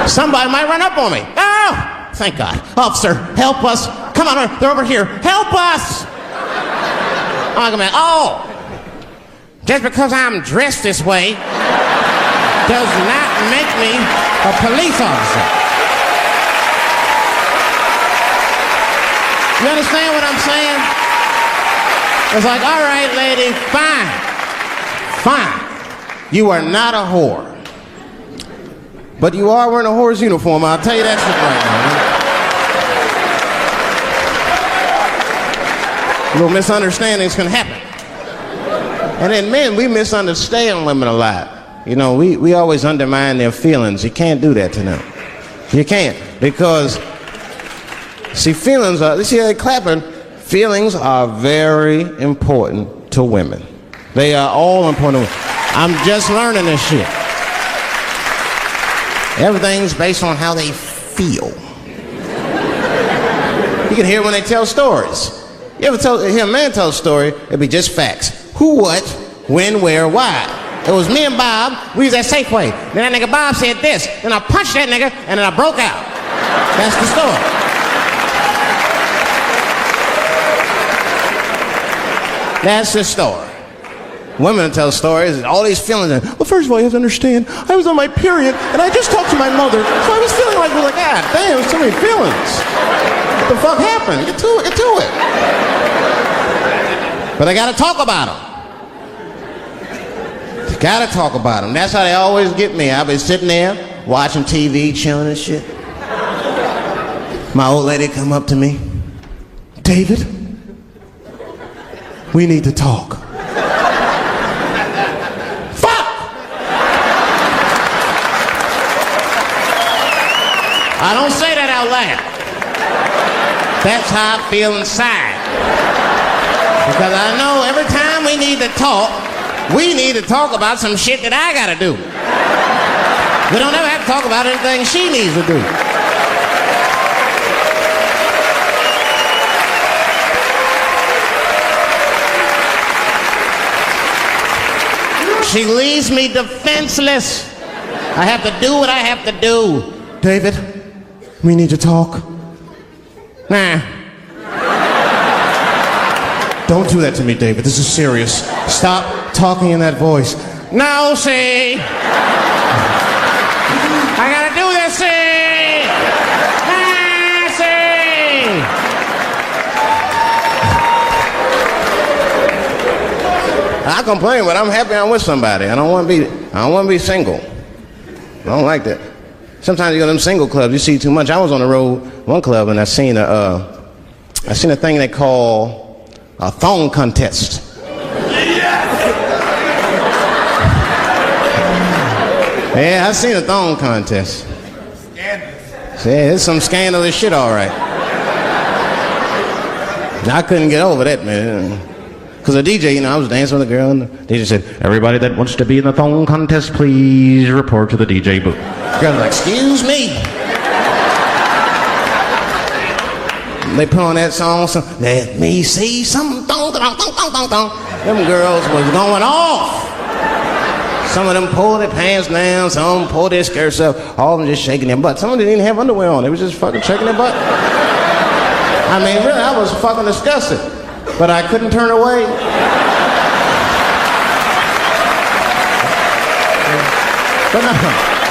Somebody might run up on me. Oh, thank God. Officer, help us. Come on, they're over here. Help us. I'm like, oh, just because I'm dressed this way does not make me a police officer. You understand what I'm saying? It's like, all right, lady, fine. You are not a whore. But you are wearing a whore's uniform, I'll tell you that shit right now. Little misunderstandings can happen. And then men, we misunderstand women a lot. You know, we always undermine their feelings. You can't do that to them. You can't, because see, feelings are, see how they clapping? Feelings are very important to women. They are all important to women. I'm just learning this shit. Everything's based on how they feel. You can hear when they tell stories. You ever hear a man tell a story, it'd be just facts. Who, what, when, where, why. It was me and Bob, we was at Safeway. Then that nigga Bob said this, then I punched that nigga, and then I broke out. That's the story. That's the story. Women tell stories, all these feelings. Well, first of all, you have to understand, I was on my period, and I just talked to my mother, so I was feeling like, God damn, there's so many feelings. What the fuck happened? Get to it. But I gotta talk about them. Gotta talk about them. That's how they always get me. I'll be sitting there, watching TV, chilling and shit. My old lady come up to me. David, we need to talk. I don't say that out loud. That's how I feel inside. Because I know every time we need to talk about some shit that I gotta do. We don't ever have to talk about anything she needs to do. She leaves me defenseless. I have to do what I have to do. David, we need to talk. Nah. Don't do that to me, David. This is serious. Stop talking in that voice. No, see. I gotta do this, see. Ah, see. I complain, but I'm happy I'm with somebody. I don't want to be single. I don't like that. Sometimes you go to them single clubs, you see too much. I was on the road, one club, and I seen a thing they call a thong contest. Yeah, I seen a thong contest. Scandalous. Yeah, it's some scandalous shit, all right. I couldn't get over that, man. Because the DJ, I was dancing with a girl, and the DJ said, everybody that wants to be in the thong contest, please report to the DJ booth. The girl was like, excuse me. They put on that song, so, let me see some thong, thong, thong, thong, thong, thong. Them girls was going off. Some of them pulled their pants down, some of them pulled their skirts up, all of them just shaking their butt. Some of them didn't even have underwear on, they was just fucking shaking their butt. I mean, really, I was fucking disgusted. But I couldn't turn away. But no,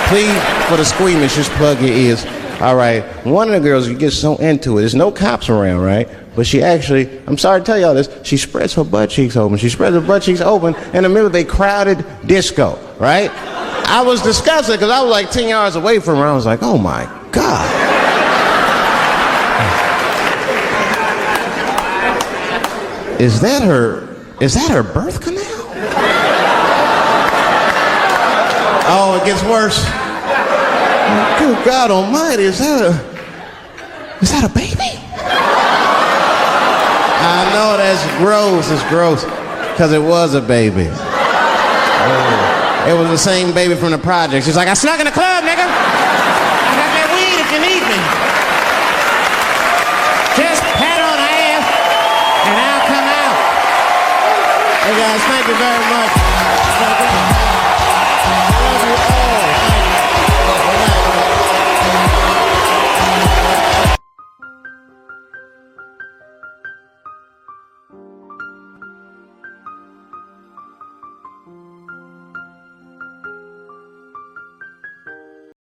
please, for the squeamish, just plug your ears. All right, one of the girls, you get so into it. There's no cops around, right? But she actually, I'm sorry to tell y'all this, she spreads her butt cheeks open. She spreads her butt cheeks open in the middle of a crowded disco, right? I was disgusted because I was like 10 yards away from her. I was like, oh my God. Is that her birth canal? Oh, it gets worse. Good God Almighty, is that a baby? I know that's gross. It's gross because it was a baby. It was the same baby from the project. She's like, I snuck in the club, nigga. I got that weed if you need me. Just pat on the ass and I'll come out. Hey guys, thank you very much.